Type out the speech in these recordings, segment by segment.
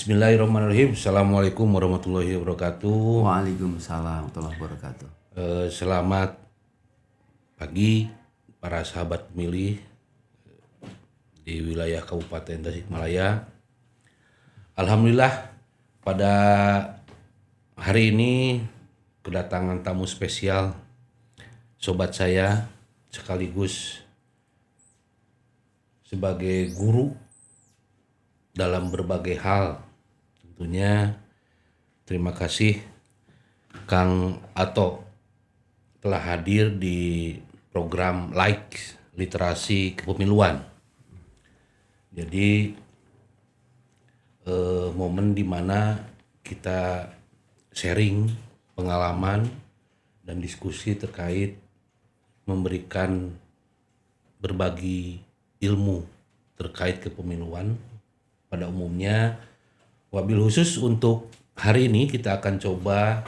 Bismillahirrahmanirrahim. Assalamualaikum warahmatullahi wabarakatuh. Waalaikumsalam warahmatullahi wabarakatuh. Selamat pagi para sahabat pemilih di wilayah Kabupaten Tasikmalaya. Alhamdulillah pada hari ini kedatangan tamu spesial, sobat saya sekaligus sebagai guru dalam berbagai hal. Tentunya terima kasih Kang Ato telah hadir di program Like Literasi Kepemiluan. Jadi momen dimana kita sharing pengalaman dan diskusi terkait memberikan berbagi ilmu terkait kepemiluan pada umumnya. Wabil khusus untuk hari ini kita akan coba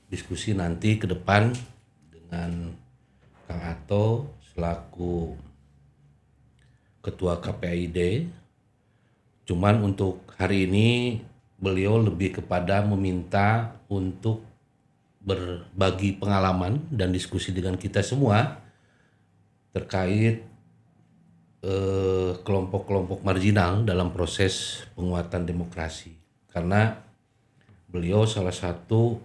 diskusi nanti ke depan dengan Kang Ato selaku Ketua KPAID. Cuman untuk hari ini beliau lebih kepada meminta untuk berbagi pengalaman dan diskusi dengan kita semua terkait kelompok-kelompok marginal dalam proses penguatan demokrasi, karena beliau salah satu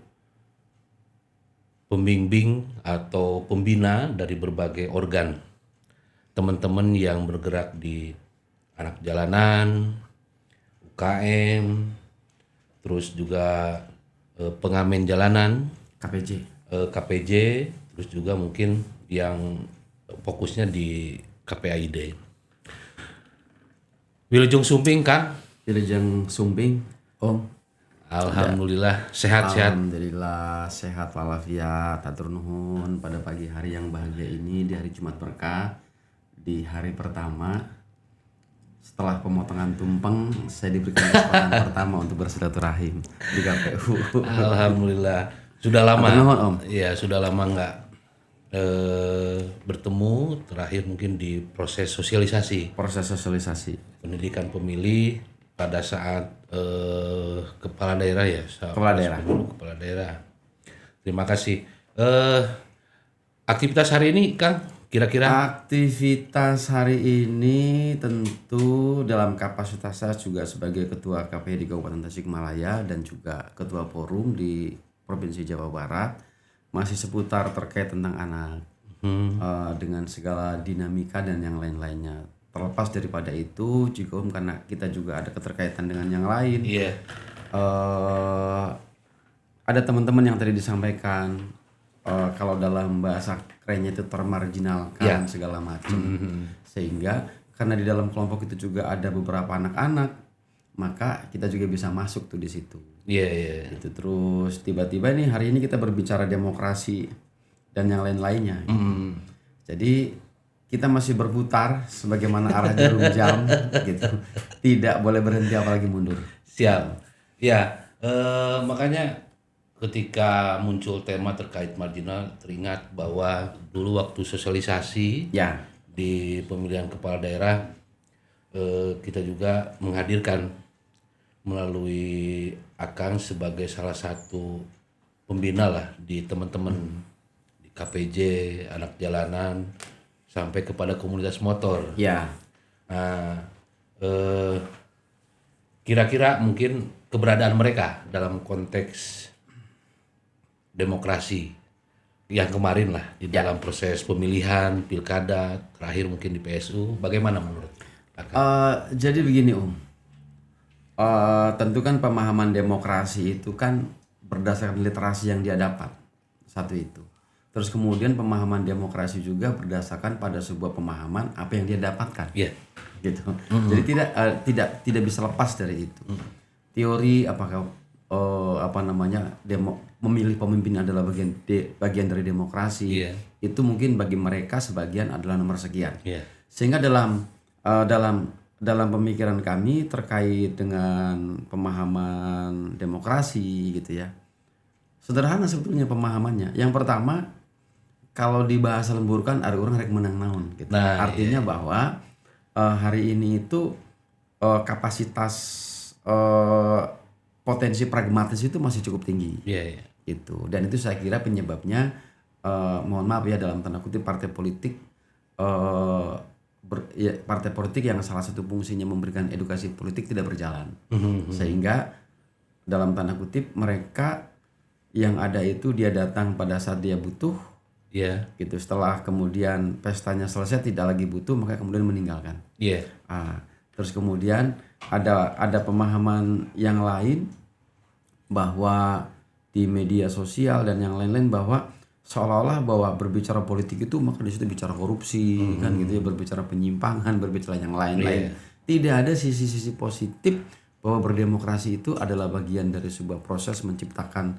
pembimbing atau pembina dari berbagai organ teman-teman yang bergerak di anak jalanan, UKM, terus juga pengamen jalanan, KPJ, terus juga mungkin yang fokusnya di KPAID. Wilujeng Sumping, Kang. Wilujeng Sumping, Om. Alhamdulillah sehat-sehat. Alhamdulillah sehat walafiat. Hatur nuhun pada pagi hari yang bahagia ini, di hari Jumat Berkah, di hari pertama setelah pemotongan tumpeng, saya diberikan kesempatan pertama untuk bersilaturahim di KPU. Alhamdulillah. Sudah lama. Hatur nuhun, Om. Ya, sudah lama nggak bertemu, terakhir mungkin di proses sosialisasi pendidikan pemilih pada saat kepala daerah ya, kepala daerah. Terima kasih. Aktivitas hari ini, Kang, kira-kira? Aktivitas hari ini tentu dalam kapasitas saya juga sebagai Ketua KPI di Kabupaten Tasikmalaya dan juga Ketua Forum di Provinsi Jawa Barat, masih seputar terkait tentang anak, dengan segala dinamika dan yang lain-lainnya. Terlepas daripada itu, juga karena kita juga ada keterkaitan dengan yang lain. Ada teman-teman yang tadi disampaikan, kalau dalam bahasa kerennya itu termarginalkan, segala macam. Sehingga karena di dalam kelompok itu juga ada beberapa anak-anak, maka kita juga bisa masuk tuh di situ. Itu terus tiba-tiba nih hari ini kita berbicara demokrasi dan yang lain-lainnya. Jadi kita masih berputar sebagaimana arah jarum jam gitu. Tidak boleh berhenti apalagi mundur. Siap. Ya, makanya ketika muncul tema terkait marginal, teringat bahwa dulu waktu sosialisasi di pemilihan kepala daerah, kita juga menghadirkan melalui Akang sebagai salah satu pembina lah di teman-teman di KPJ, anak jalanan, sampai kepada komunitas motor. Nah, kira-kira mungkin keberadaan mereka dalam konteks demokrasi yang kemarin lah di dalam proses pemilihan pilkada terakhir mungkin di PSU, bagaimana menurut Akang? Jadi begini, Om. Tentu kan pemahaman demokrasi itu kan berdasarkan literasi yang dia dapat, satu itu. Terus kemudian pemahaman demokrasi juga berdasarkan pada sebuah pemahaman apa yang dia dapatkan, gitu. Jadi tidak bisa lepas dari itu. Teori apakah memilih pemimpin adalah bagian dari demokrasi, itu mungkin bagi mereka sebagian adalah nomor sekian. Sehingga dalam pemikiran kami terkait dengan pemahaman demokrasi gitu ya, sederhana sebetulnya pemahamannya. Yang pertama, kalau di bahasa lembur kan ada orang rek menang naon gitu. Artinya bahwa hari ini itu kapasitas potensi pragmatis itu masih cukup tinggi. Iya, iya. Gitu. Dan itu saya kira penyebabnya mohon maaf ya dalam tanda kutip partai politik partai politik yang salah satu fungsinya memberikan edukasi politik tidak berjalan. Sehingga dalam tanda kutip mereka yang ada itu dia datang pada saat dia butuh. Iya. Gitu. Setelah kemudian pestanya selesai tidak lagi butuh maka kemudian meninggalkan. Iya. Terus kemudian ada pemahaman yang lain bahwa di media sosial dan yang lain-lain bahwa seolah-olah bahwa berbicara politik itu maka di situ bicara korupsi kan gitu ya, berbicara penyimpangan, berbicara yang lain-lain. Tidak ada sisi-sisi positif bahwa berdemokrasi itu adalah bagian dari sebuah proses menciptakan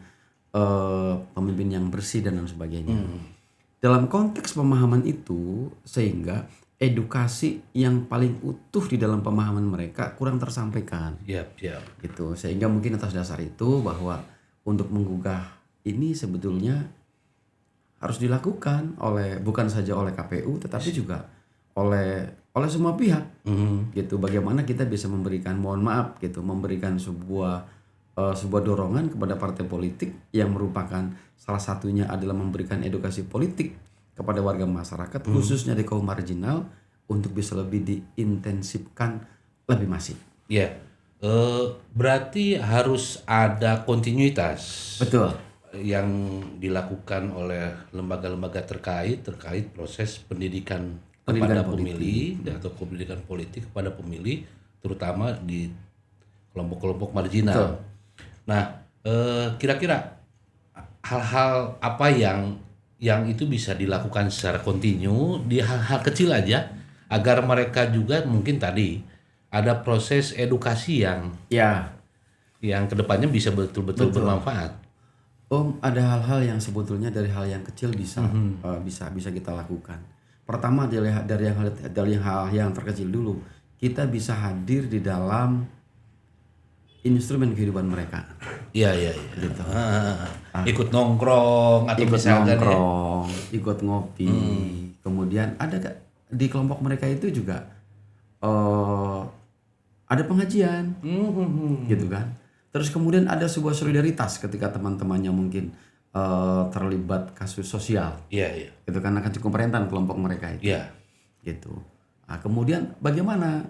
pemimpin yang bersih dan lain sebagainya. Dalam konteks pemahaman itu sehingga edukasi yang paling utuh di dalam pemahaman mereka kurang tersampaikan. Gitu. Sehingga mungkin atas dasar itu bahwa untuk menggugah ini sebetulnya harus dilakukan bukan saja oleh KPU tetapi juga oleh semua pihak. Gitu. Bagaimana kita bisa memberikan memberikan sebuah dorongan kepada partai politik yang merupakan salah satunya adalah memberikan edukasi politik kepada warga masyarakat khususnya di kaum marginal untuk bisa lebih diintensifkan lebih masif. Iya. Berarti harus ada kontinuitas. Betul. Yang dilakukan oleh lembaga-lembaga terkait proses pendidikan kepada pemilih atau pendidikan politik kepada pemilih, terutama di kelompok-kelompok marginal. Betul. Nah, kira-kira hal-hal apa yang itu bisa dilakukan secara kontinu di hal-hal kecil aja agar mereka juga mungkin tadi ada proses edukasi yang kedepannya bisa betul-betul bermanfaat. Ada hal-hal yang sebetulnya dari hal yang kecil bisa kita lakukan. Pertama dari hal yang terkecil dulu, kita bisa hadir di dalam instrumen kehidupan mereka. Iya. Gitu. Ikut nongkrong atau ikut ngopi. Kemudian ada di kelompok mereka itu juga ada pengajian, gitu kan. Terus kemudian ada sebuah solidaritas ketika teman-temannya mungkin terlibat kasus sosial. Iya. Itu kan akan cukup pemerintahan kelompok mereka itu. Iya. Gitu. Nah, kemudian bagaimana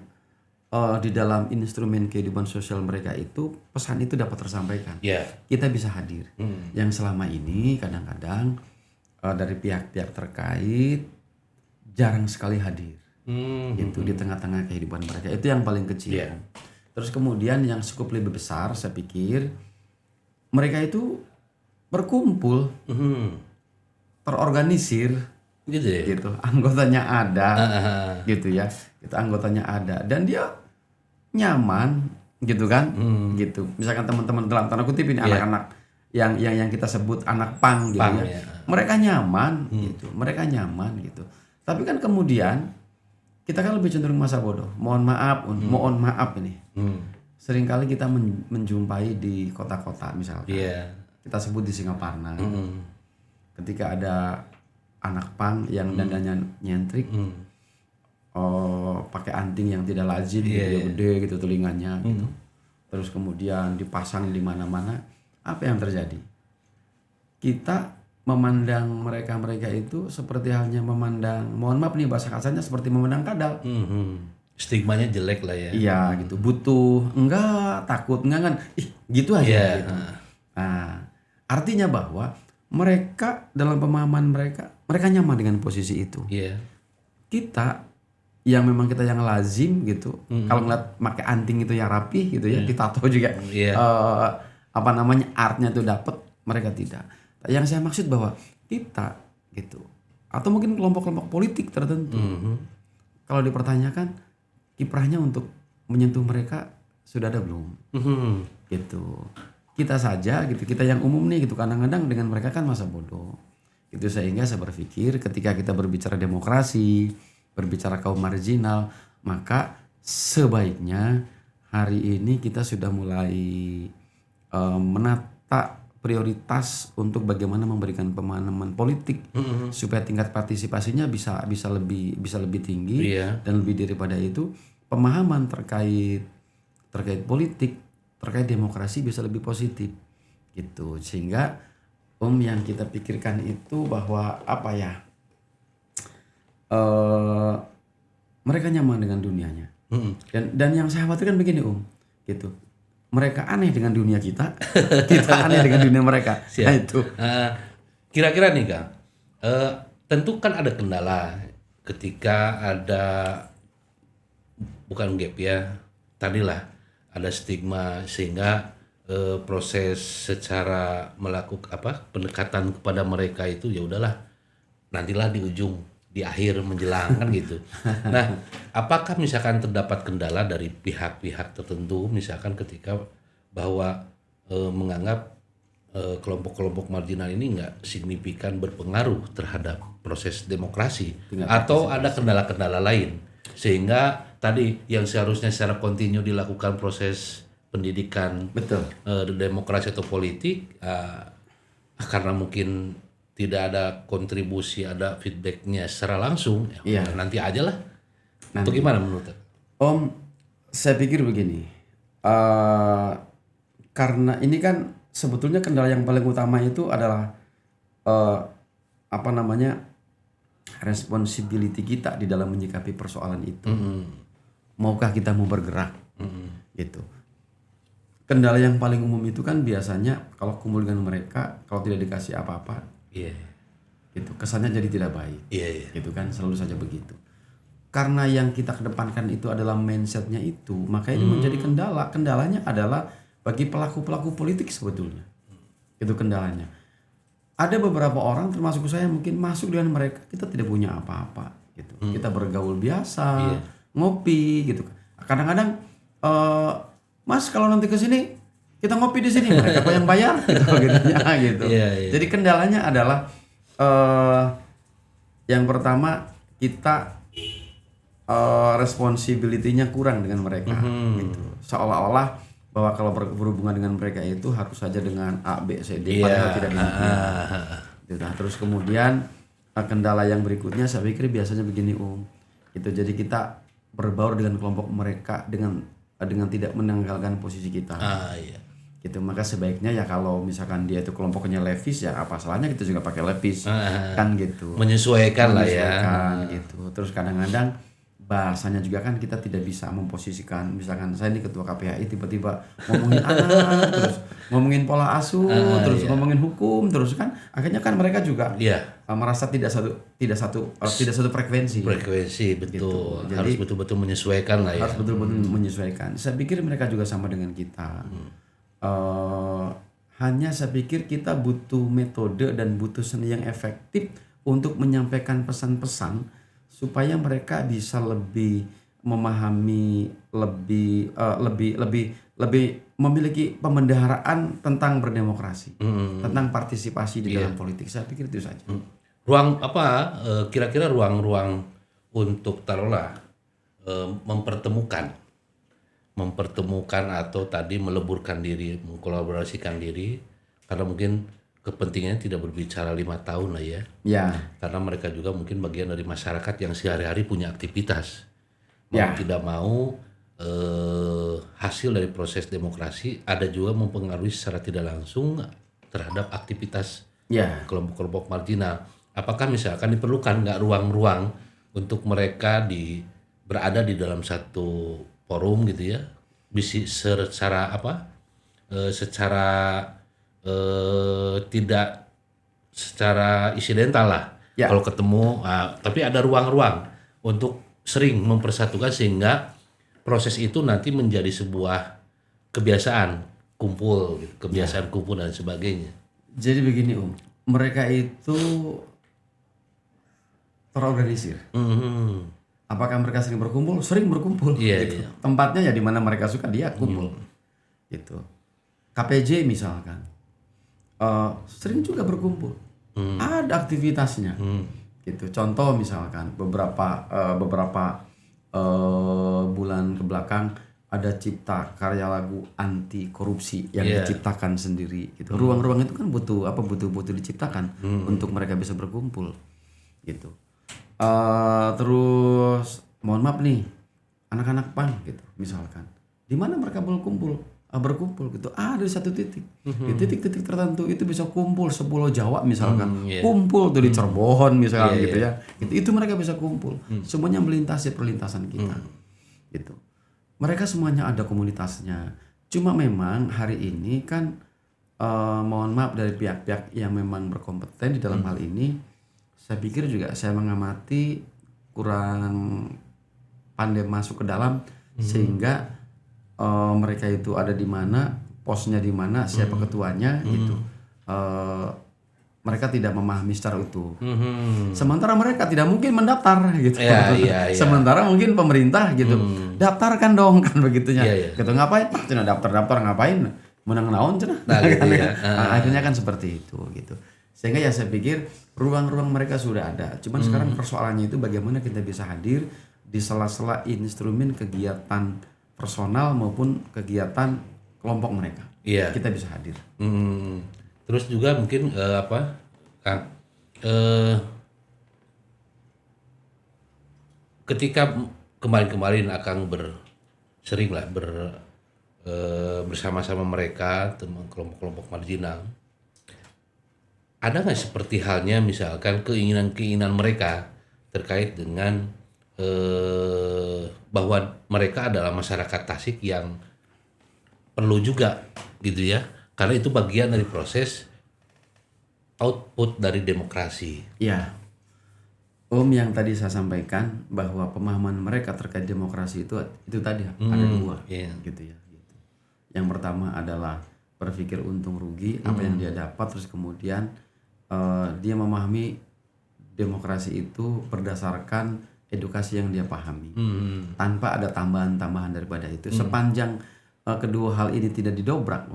di dalam instrumen kehidupan sosial mereka itu pesan itu dapat tersampaikan. Yeah. Kita bisa hadir. Yang selama ini kadang-kadang dari pihak-pihak terkait jarang sekali hadir. Gitu di tengah-tengah kehidupan mereka. Itu yang paling kecil. Yeah. Terus kemudian yang cukup lebih besar saya pikir mereka itu berkumpul, terorganisir, gitu. Anggotanya ada, gitu ya. Itu anggotanya ada dan dia nyaman, gitu kan, gitu. Misalkan teman-teman dalam tanda kutip ini anak-anak yang kita sebut anak pang, gitu ya. Mereka nyaman, gitu. Mereka nyaman, gitu. Tapi kan kemudian kita kan lebih cenderung masa bodoh. Mohon maaf ini. Seringkali kita menjumpai di kota-kota misalkan. Kita sebut di Singaparna. Ketika ada anak pang yang dandannya nyentrik, pakai anting yang tidak lazim, gede gitu telinganya, gitu. Terus kemudian dipasang di mana-mana. Apa yang terjadi? Kita memandang mereka itu seperti halnya memandang, mohon maaf nih bahasa kasarnya, seperti memandang kadal. Stigmanya jelek lah ya. Iya gitu, butuh, enggak, takut, enggak kan, gitu aja. Gitu. Nah, artinya bahwa mereka dalam pemahaman mereka nyaman dengan posisi itu. Kita yang memang kita yang lazim gitu, kalau ngeliat pakai anting itu yang rapi gitu ya, ditato juga, artnya itu dapat, mereka tidak. Yang saya maksud bahwa kita gitu, atau mungkin kelompok-kelompok politik tertentu, kalau dipertanyakan kiprahnya untuk menyentuh mereka sudah ada belum? Gitu. Kita saja gitu, kita yang umum nih gitu, kadang-kadang dengan mereka kan masa bodoh. Itu sehingga saya berpikir ketika kita berbicara demokrasi, berbicara kaum marginal, maka sebaiknya hari ini kita sudah mulai menata prioritas untuk bagaimana memberikan pemahaman politik supaya tingkat partisipasinya bisa lebih tinggi, dan lebih daripada itu pemahaman terkait terkait politik, terkait demokrasi bisa lebih positif gitu. Sehingga yang kita pikirkan itu bahwa apa ya, mereka nyaman dengan dunianya. Dan yang saya khawatirkan begini gitu. Mereka aneh dengan dunia kita, kita aneh dengan dunia mereka. Nah itu. Kira-kira nih Kang, tentu kan ada kendala ketika ada, bukan gap ya, tadilah ada stigma sehingga proses secara melakukan pendekatan kepada mereka itu ya udahlah, nantilah di ujung, di akhir menjelang kan gitu. Nah, apakah misalkan terdapat kendala dari pihak-pihak tertentu misalkan ketika bahwa menganggap kelompok-kelompok marginal ini nggak signifikan berpengaruh terhadap proses demokrasi, atau ada kendala-kendala lain sehingga tadi yang seharusnya secara kontinu dilakukan proses pendidikan demokrasi atau politik karena mungkin tidak ada kontribusi, ada feedbacknya secara langsung, ya nanti aja lah. Itu gimana menurut saya pikir begini, karena ini kan sebetulnya kendala yang paling utama itu adalah responsibility kita di dalam menyikapi persoalan itu. Maukah kita mau bergerak gitu. Kendala yang paling umum itu kan biasanya kalau kumpul dengan mereka, kalau tidak dikasih apa-apa, gitu kesannya jadi tidak baik, gitu kan, selalu saja begitu. Karena yang kita kedepankan itu adalah mindsetnya itu, maka ini menjadi kendala. Kendalanya adalah bagi pelaku-pelaku politik sebetulnya, itu kendalanya. Ada beberapa orang termasuk saya mungkin masuk dengan mereka, kita tidak punya apa-apa, gitu. Kita bergaul biasa, ngopi, gitu. Kadang-kadang Mas kalau nanti ke sini kita ngopi di sini, mereka yang bayar gitu. Jadi kendalanya adalah yang pertama kita responsibility-nya kurang dengan mereka gitu. Seolah-olah bahwa kalau berhubungan dengan mereka itu harus saja dengan A, B, C, D, padahal tidak demikian. Gitu. Terus kemudian kendala yang berikutnya saya pikir biasanya begini gitu. Jadi kita berbaur dengan kelompok mereka dengan tidak menanggalkan posisi kita. Gitu. Maka sebaiknya ya kalau misalkan dia itu kelompoknya levis, ya apa salahnya kita juga pakai levis kan gitu. Menyesuaikan lah ya. Gitu. Terus kadang-kadang bahasanya juga kan kita tidak bisa memposisikan, misalkan saya ini ketua KPHI tiba-tiba ngomongin anak, terus ngomongin pola asuh, terus ngomongin hukum, terus kan akhirnya kan mereka juga merasa tidak satu frekuensi. Betul. Gitu. Jadi, harus betul-betul menyesuaikan lah ya. Harus betul-betul menyesuaikan. Saya pikir mereka juga sama dengan kita. Hanya saya pikir kita butuh metode dan butuh seni yang efektif untuk menyampaikan pesan-pesan supaya mereka bisa lebih memahami, lebih memiliki pembendaharaan tentang berdemokrasi, tentang partisipasi di dalam politik. Saya pikir itu saja. Ruang kira-kira ruang-ruang untuk taruhlah mempertemukan atau tadi meleburkan diri, mengkolaborasikan diri, karena mungkin kepentingannya tidak berbicara 5 tahun lah ya. Karena mereka juga mungkin bagian dari masyarakat yang sehari-hari punya aktivitas. Mau tidak mau hasil dari proses demokrasi ada juga mempengaruhi secara tidak langsung terhadap aktivitas kelompok-kelompok marginal. Apakah misalkan diperlukan nggak ruang-ruang untuk mereka berada di dalam satu forum gitu ya, bisa tidak secara insidental lah kalau ketemu, tapi ada ruang-ruang untuk sering mempersatukan sehingga proses itu nanti menjadi sebuah kebiasaan kumpul, kumpul dan sebagainya. Jadi begini mereka itu terorganisir. Apakah mereka sering berkumpul? Sering berkumpul. Gitu. Tempatnya ya di mana mereka suka dia kumpul. Gitu. KPJ misalkan. Sering juga berkumpul, ada aktivitasnya, gitu. Contoh misalkan beberapa bulan kebelakang ada cipta karya lagu anti korupsi yang diciptakan sendiri, gitu. Ruang-ruang itu kan butuh diciptakan untuk mereka bisa berkumpul, gitu. Terus mohon maaf nih, anak-anak PAN gitu misalkan, Di mana mereka berkumpul gitu. Ada di satu titik. Di titik-titik tertentu itu bisa kumpul sepulau Jawa misalkan. Kumpul tuh di Cirebon misalkan gitu ya. Itu mereka bisa kumpul. Semuanya melintasi perlintasan kita. Gitu. Mereka semuanya ada komunitasnya. Cuma memang hari ini kan mohon maaf dari pihak-pihak yang memang berkompeten di dalam hal ini, saya pikir juga saya mengamati kurang pandai masuk ke dalam sehingga mereka itu ada di mana, posnya di mana, siapa ketuanya gitu. Mereka tidak memahami secara utuh. Sementara mereka tidak mungkin mendaftar gitu. Sementara mungkin pemerintah gitu, daftarkan dong kan begitunya. Gitu ngapain? Pak cenah daftar ngapain? Menang naon cenah. Nah, gitu ya. Akhirnya kan seperti itu gitu. Sehingga ya saya pikir ruang-ruang mereka sudah ada. Cuman sekarang persoalannya itu bagaimana kita bisa hadir di sela-sela instrumen kegiatan personal maupun kegiatan kelompok mereka. Kita bisa hadir. Terus juga mungkin Kang, ketika kemarin-kemarin Akang bersama-sama mereka teman kelompok-kelompok marginal, ada nggak seperti halnya misalkan keinginan-keinginan mereka terkait dengan bahwa mereka adalah masyarakat Tasik yang perlu juga gitu ya, karena itu bagian dari proses output dari demokrasi. Ya, yang tadi saya sampaikan bahwa pemahaman mereka terkait demokrasi itu tadi ada dua, gitu ya. Gitu. Yang pertama adalah berpikir untung rugi apa yang dia dapat, terus kemudian dia memahami demokrasi itu berdasarkan edukasi yang dia pahami, tanpa ada tambahan-tambahan daripada itu. Sepanjang kedua hal ini tidak didobrak,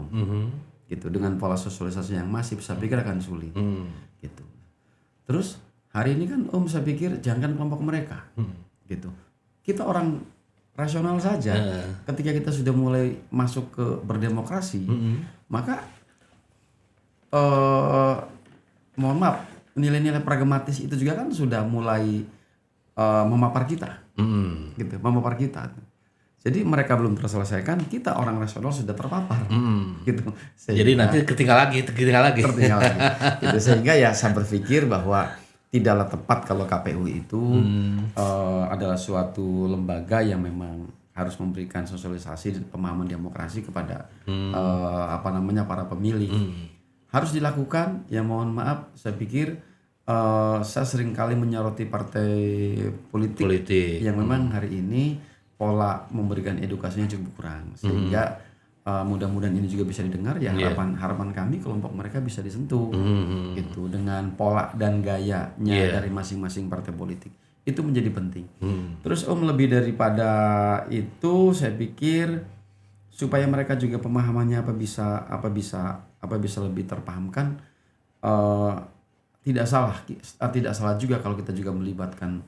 gitu, dengan pola sosialisasi yang masif, saya pikir akan sulit, gitu. Terus hari ini kan saya pikir jangan kelompok mereka, gitu. Kita orang rasional saja, ketika kita sudah mulai masuk ke berdemokrasi, maka mohon maaf, nilai-nilai pragmatis itu juga kan sudah mulai memapar kita, gitu, memapar kita. Jadi mereka belum terselesaikan, kita orang rasional sudah terpapar, gitu. Sehingga, jadi nanti ketinggal lagi. Gitu. Sehingga ya saya berpikir bahwa tidaklah tepat kalau KPU itu adalah suatu lembaga yang memang harus memberikan sosialisasi dan pemahaman demokrasi kepada para pemilih. Harus dilakukan. Ya mohon maaf, saya pikir saya seringkali menyoroti partai politik. Yang memang hari ini pola memberikan edukasinya cukup kurang, sehingga mudah-mudahan ini juga bisa didengar ya. Harapan kami kelompok mereka bisa disentuh, gitu, dengan pola dan gayanya dari masing-masing partai politik. Itu menjadi penting. Terus lebih daripada itu, saya pikir supaya mereka juga pemahamannya apa bisa lebih terpahamkan. Tidak salah juga kalau kita juga melibatkan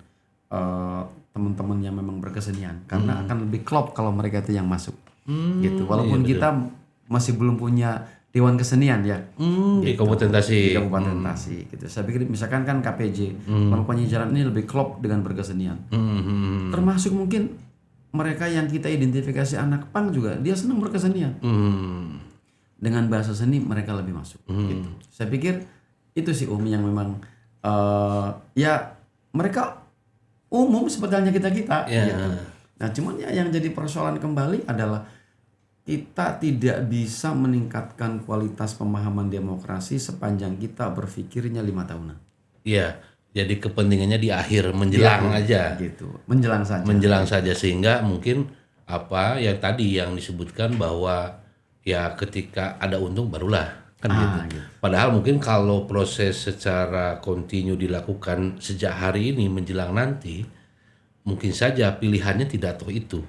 teman-teman yang memang berkesenian, karena akan lebih klop kalau mereka itu yang masuk, gitu. Walaupun kita masih belum punya dewan kesenian ya, gitu. Di Kabupaten Tasik, gitu. Saya pikir misalkan kan KPJ mempunyai jalan ini lebih klop dengan berkesenian, termasuk mungkin mereka yang kita identifikasi anak pang juga dia senang berkesenian, dengan bahasa seni mereka lebih masuk, gitu. Saya pikir itu sih yang memang ya mereka umum seperti halnya kita gitu. Nah cuman ya yang jadi persoalan kembali adalah kita tidak bisa meningkatkan kualitas pemahaman demokrasi sepanjang kita berpikirnya 5 tahunan. Iya, jadi kepentingannya di akhir menjelang aja. Gitu, menjelang saja sehingga mungkin yang tadi yang disebutkan bahwa ya ketika ada untung barulah kan gitu. Padahal mungkin kalau proses secara kontinu dilakukan sejak hari ini menjelang nanti, mungkin saja pilihannya tidak itu.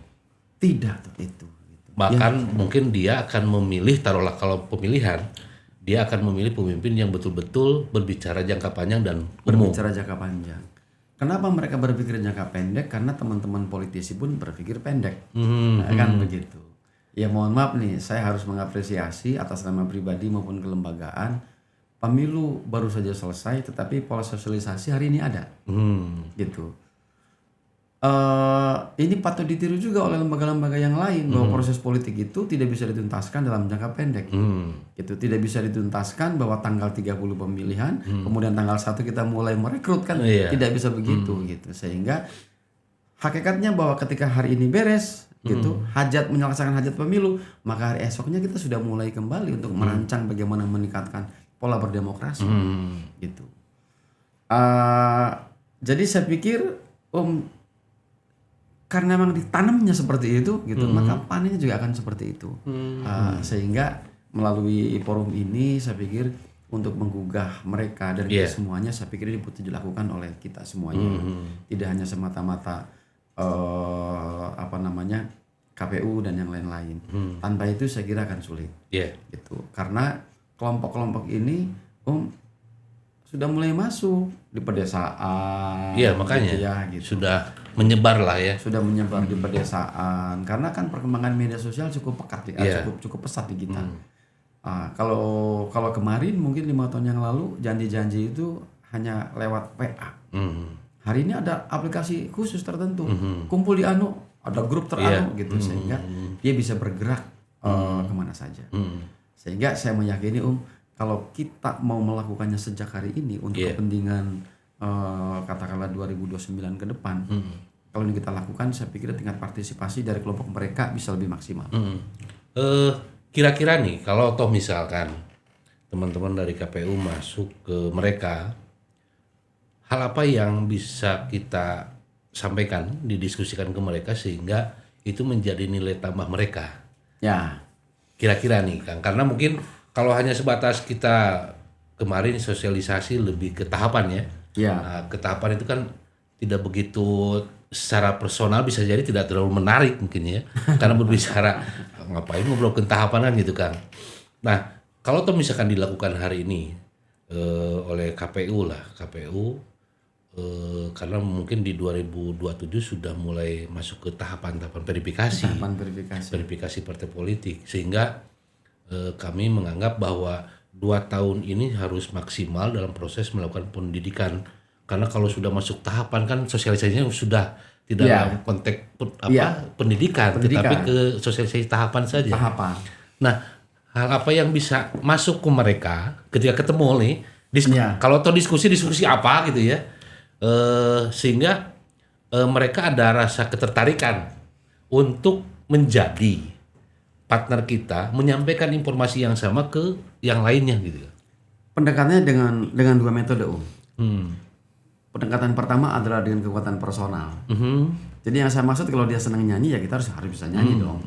Bahkan mungkin dia akan memilih, taruhlah kalau pemilihan, dia akan memilih pemimpin yang betul-betul berbicara jangka panjang dan berbicara jangka panjang. Kenapa mereka berpikir jangka pendek? Karena teman-teman politisi pun berpikir pendek, kan begitu. Ya mohon maaf nih, saya harus mengapresiasi atas nama pribadi maupun kelembagaan. Pemilu baru saja selesai, tetapi pola sosialisasi hari ini ada, gitu. ini patut ditiru juga oleh lembaga-lembaga yang lain bahwa proses politik itu tidak bisa dituntaskan dalam jangka pendek. Itu tidak bisa dituntaskan bahwa tanggal 30 pemilihan, kemudian tanggal 1 kita mulai merekrut kan, tidak bisa begitu gitu. Sehingga hakikatnya bahwa ketika hari ini beres gitu, menyelesaikan hajat pemilu, maka hari esoknya kita sudah mulai kembali untuk merancang bagaimana meningkatkan pola berdemokrasi gitu. Jadi saya pikir karena memang ditanamnya seperti itu gitu, maka panennya juga akan seperti itu. Sehingga melalui forum ini saya pikir untuk menggugah mereka dan kita semuanya, saya pikir ini butuh dilakukan oleh kita semuanya. Tidak hanya semata-mata KPU dan yang lain-lain. Tanpa itu saya kira akan sulit. Gitu. Karena kelompok-kelompok ini sudah mulai masuk di pedesaan. Makanya gitu ya, gitu. Sudah menyebar lah ya. Sudah menyebar di pedesaan. Karena kan perkembangan media sosial cukup pekat, cukup pesat di kita. Kalau kemarin mungkin 5 tahun yang lalu janji-janji itu hanya lewat WA. Hari ini ada aplikasi khusus tertentu. Kumpul di ada grup gitu, sehingga dia bisa bergerak kemana saja. Sehingga saya meyakini kalau kita mau melakukannya sejak hari ini untuk kepentingan katakanlah 2029 ke depan, kalau ini kita lakukan, saya pikir tingkat partisipasi dari kelompok mereka bisa lebih maksimal. Kira-kira nih, kalau toh misalkan teman-teman dari KPU masuk ke mereka, hal apa yang bisa kita sampaikan, didiskusikan ke mereka sehingga itu menjadi nilai tambah mereka? Ya. Kira-kira nih Kang, karena mungkin kalau hanya sebatas kita kemarin sosialisasi lebih ke tahapan ya. Nah, ke tahapan itu kan tidak begitu secara personal, bisa jadi tidak terlalu menarik mungkin ya. Karena berbicara ngapain ngobrol ke tahapan kan gitu Kang. Nah, kalau toh misalkan dilakukan hari ini oleh KPU karena mungkin di 2027 sudah mulai masuk ke tahapan-tahapan verifikasi partai politik, sehingga kami menganggap bahwa 2 tahun ini harus maksimal dalam proses melakukan pendidikan, karena kalau sudah masuk tahapan kan sosialisasinya sudah tidak dalam konteks pendidikan, tetapi ke sosialisasi tahapan saja. Nah, hal apa yang bisa masuk ke mereka ketika ketemu nih, kalau toh diskusi apa gitu ya, sehingga mereka ada rasa ketertarikan untuk menjadi partner kita, menyampaikan informasi yang sama ke yang lainnya gitu. Pendekatannya dengan 2 metode Pendekatan pertama adalah dengan kekuatan personal. Jadi yang saya maksud, kalau dia senang nyanyi ya kita harus bisa nyanyi dong.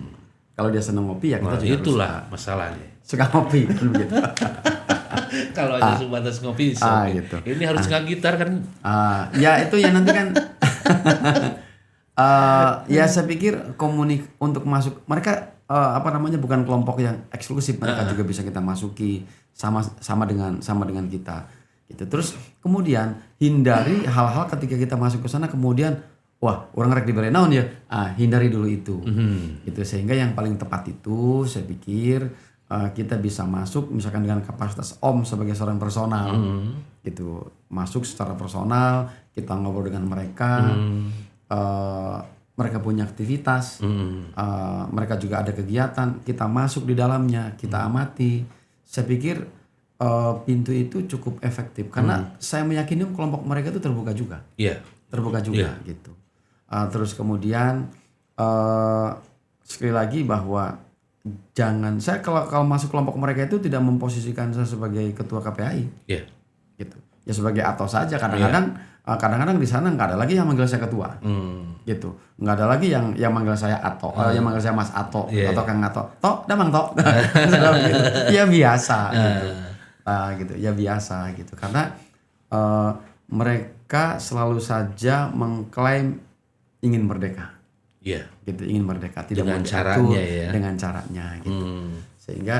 Kalau dia senang ngopi ya kita juga itulah masalahnya. Suka ngopi kan begitu. Kalau hanya sebatas ngopi gitu. Ini harus nggak gitar kan? Ya itu ya nanti kan. Ya saya pikir untuk masuk mereka bukan kelompok yang eksklusif, mereka juga bisa kita masuki sama dengan kita gitu. Terus kemudian hindari hal-hal ketika kita masuk ke sana kemudian orang rek diberi naon ya, hindari dulu itu gitu. Sehingga yang paling tepat itu saya pikir kita bisa masuk misalkan dengan kapasitas sebagai seorang personal gitu, masuk secara personal, kita ngobrol dengan mereka. Mereka punya aktivitas, mereka juga ada kegiatan, kita masuk di dalamnya, kita amati. Saya pikir pintu itu cukup efektif karena saya meyakini kelompok mereka itu terbuka juga, gitu. Terus kemudian sekali lagi bahwa saya kalau masuk kelompok mereka itu tidak memposisikan saya sebagai ketua KPAI, gitu. Ya sebagai atau saja kadang-kadang di sana nggak ada lagi yang manggil saya ketua, gitu. Nggak ada lagi yang manggil saya Ato, yang manggil saya Mas Ato atau Kang Ato, Tok, damang Tok, gitu. Ya biasa, gitu. Ya biasa, gitu. Karena mereka selalu saja mengklaim ingin merdeka, gitu, ingin merdeka, tidak dengan mau caranya dengan caranya, gitu. Sehingga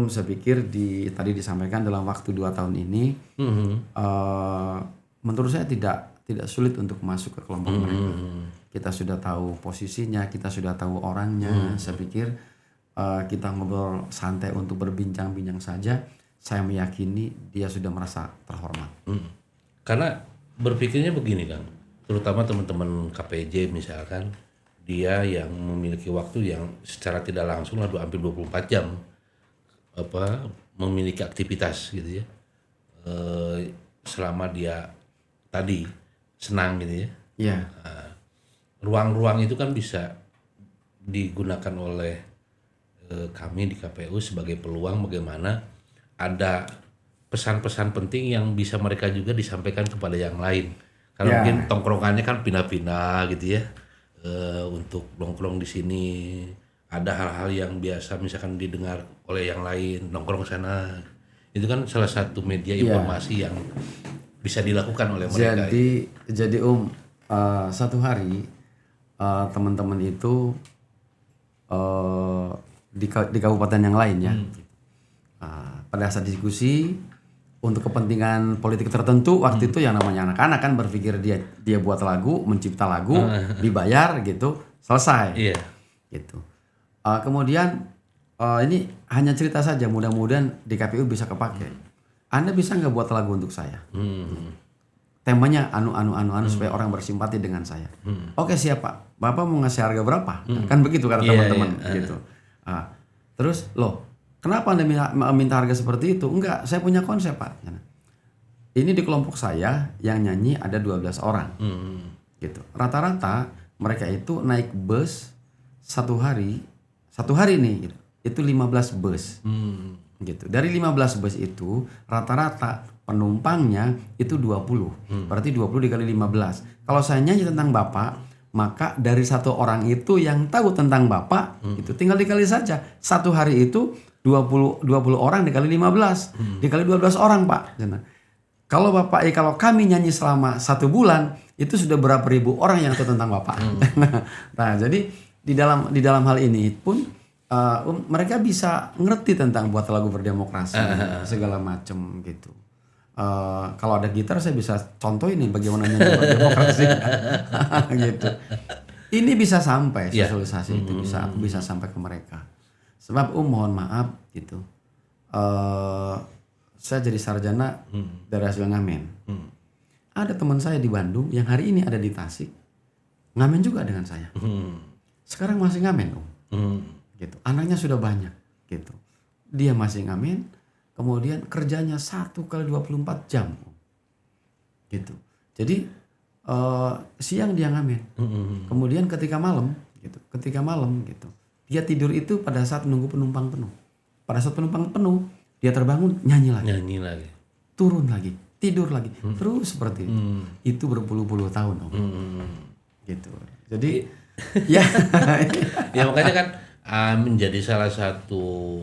saya pikir tadi disampaikan dalam waktu 2 tahun ini, menurut saya tidak sulit untuk masuk ke kelompok mereka. Kita sudah tahu posisinya, kita sudah tahu orangnya. Saya pikir kita ngobrol santai untuk berbincang-bincang saja, saya meyakini dia sudah merasa terhormat. Karena berpikirnya begini Kang, terutama teman-teman KPJ misalkan, dia yang memiliki waktu yang secara tidak langsung lah hampir 24 jam memiliki aktivitas gitu ya. Selama dia tadi senang gitu ya. Iya. Ruang-ruang itu kan bisa digunakan oleh kami di KPU sebagai peluang bagaimana ada pesan-pesan penting yang bisa mereka juga disampaikan kepada yang lain. Karena mungkin tongkrongannya kan pindah-pindah gitu ya. Untuk nongkrong di sini ada hal-hal yang biasa misalkan didengar oleh yang lain, nongkrong sana. Itu kan salah satu media informasi yang bisa dilakukan oleh mereka. Jadi satu hari teman-teman itu di kabupaten yang lain ya. Pada saat diskusi untuk kepentingan politik tertentu waktu itu yang namanya anak-anak kan berpikir dia buat lagu, mencipta lagu, dibayar gitu, selesai. Iya. Gitu. Kemudian ini hanya cerita saja, mudah-mudahan di KPU bisa kepake. Anda bisa nggak buat lagu untuk saya? Temanya anu supaya orang bersimpati dengan saya. Oke, siap Pak. Bapak mau ngasih harga berapa? Kan begitu kata teman-teman gitu. Terus loh, kenapa Anda minta harga seperti itu? Enggak, saya punya konsep Pak. Ini di kelompok saya yang nyanyi ada 12 orang. Gitu. Rata-rata mereka itu naik bus satu hari nih gitu. Itu 15 bus. Gitu. Dari 15 bus itu rata-rata penumpangnya itu 20. Berarti 20 dikali 15. Kalau saya nyanyi tentang Bapak, maka dari satu orang itu yang tahu tentang Bapak, itu tinggal dikali saja. Satu hari itu 20 orang dikali 15. Dikali 12 orang, Pak. Kalau Bapak kalau kami nyanyi selama 1 bulan, itu sudah berapa ribu orang yang tahu tentang Bapak. Nah, jadi di dalam hal ini pun mereka bisa ngerti tentang buat lagu berdemokrasi segala macam gitu. Kalau ada gitar saya bisa contohin nih bagaimana nyanyi berdemokrasi gitu. Ini bisa sampai sosialisasi itu bisa sampai ke mereka. Sebab mohon maaf gitu. Saya jadi sarjana dari hasil ngamen. Ada teman saya di Bandung yang hari ini ada di Tasik ngamen juga dengan saya. Sekarang masih ngamen gitu. Anaknya sudah banyak gitu. Dia masih ngamen, kemudian kerjanya 1 kali 24 jam gitu. Jadi siang dia ngamen, kemudian ketika malam gitu, dia tidur itu pada saat menunggu penumpang penuh. Pada saat penumpang penuh, dia terbangun nyanyi lagi, turun lagi, tidur lagi, terus seperti itu. Itu berpuluh-puluh tahun, gitu. Jadi ya makanya kan menjadi salah satu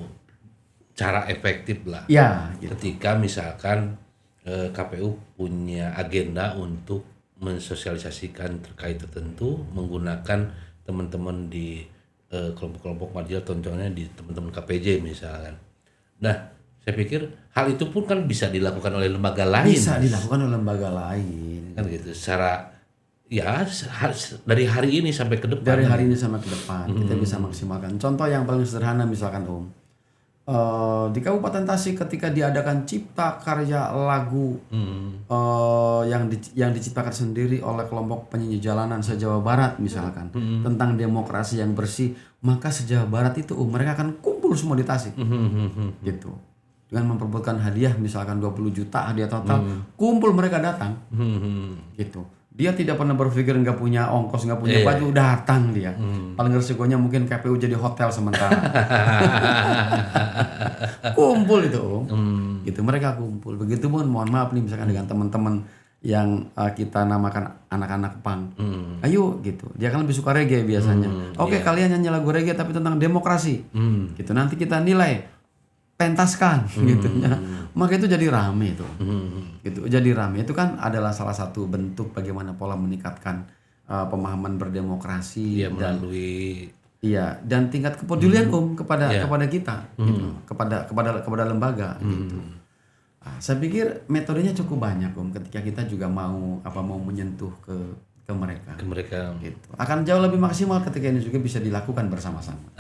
cara efektif lah. Ya, gitu. Ketika misalkan KPU punya agenda untuk mensosialisasikan terkait tertentu menggunakan teman-teman di kelompok-kelompok marginal, contohnya di teman-teman KPJ misalkan. Nah, saya pikir hal itu pun kan bisa dilakukan oleh lembaga lain. Bisa dilakukan oleh lembaga lain. Kan gitu. Secara dari hari ini sampai ke depan. Dari hari ini sampai ke depan kita bisa maksimalkan. Contoh yang paling sederhana misalkan di Kabupaten Tasik ketika diadakan cipta karya lagu yang diciptakan sendiri oleh kelompok penyanyi jalanan se-Jawa Barat misalkan tentang demokrasi yang bersih, maka se-Jawa Barat itu mereka akan kumpul semua di Tasik gitu, dengan memperebutkan hadiah misalkan 20 juta hadiah total, kumpul mereka datang gitu. Dia tidak pernah berpikir nggak punya ongkos, nggak punya baju, datang dia. Paling resikonya mungkin KPU jadi hotel sementara. Kumpul itu, gitu mereka kumpul. Begitupun mohon maaf nih misalkan dengan teman-teman yang kita namakan anak-anak punk. Ayo gitu. Dia kan lebih suka reggae biasanya. Oke, kalian nyanyi lagu reggae tapi tentang demokrasi. Gitu. Nanti kita nilai pentaskan gitu ya. Maka itu jadi rame itu. Gitu. Jadi rame itu kan adalah salah satu bentuk bagaimana pola meningkatkan pemahaman berdemokrasi melalui dan tingkat kepedulian kepada kita gitu. Kepada lembaga gitu. Saya pikir metodenya cukup banyak ketika kita juga mau menyentuh ke mereka gitu. Akan jauh lebih maksimal ketika ini juga bisa dilakukan bersama-sama.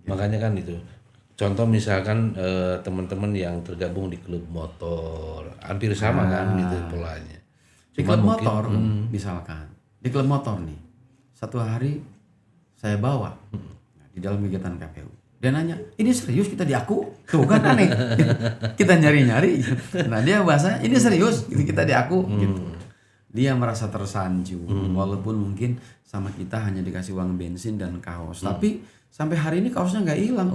Gitu. Makanya kan itu. Contoh misalkan teman-teman yang tergabung di klub motor hampir sama kan gitu polanya. Di klub motor misalkan, di klub motor nih, satu hari saya bawa di dalam kegiatan KPU. Dia nanya, ini serius kita diaku? Tuh kan aneh. Kita nyari-nyari. Nah dia bahasa, ini serius kita diaku gitu. Dia merasa tersanjung, walaupun mungkin sama kita hanya dikasih uang bensin dan kaos. Tapi sampai hari ini kaosnya nggak hilang.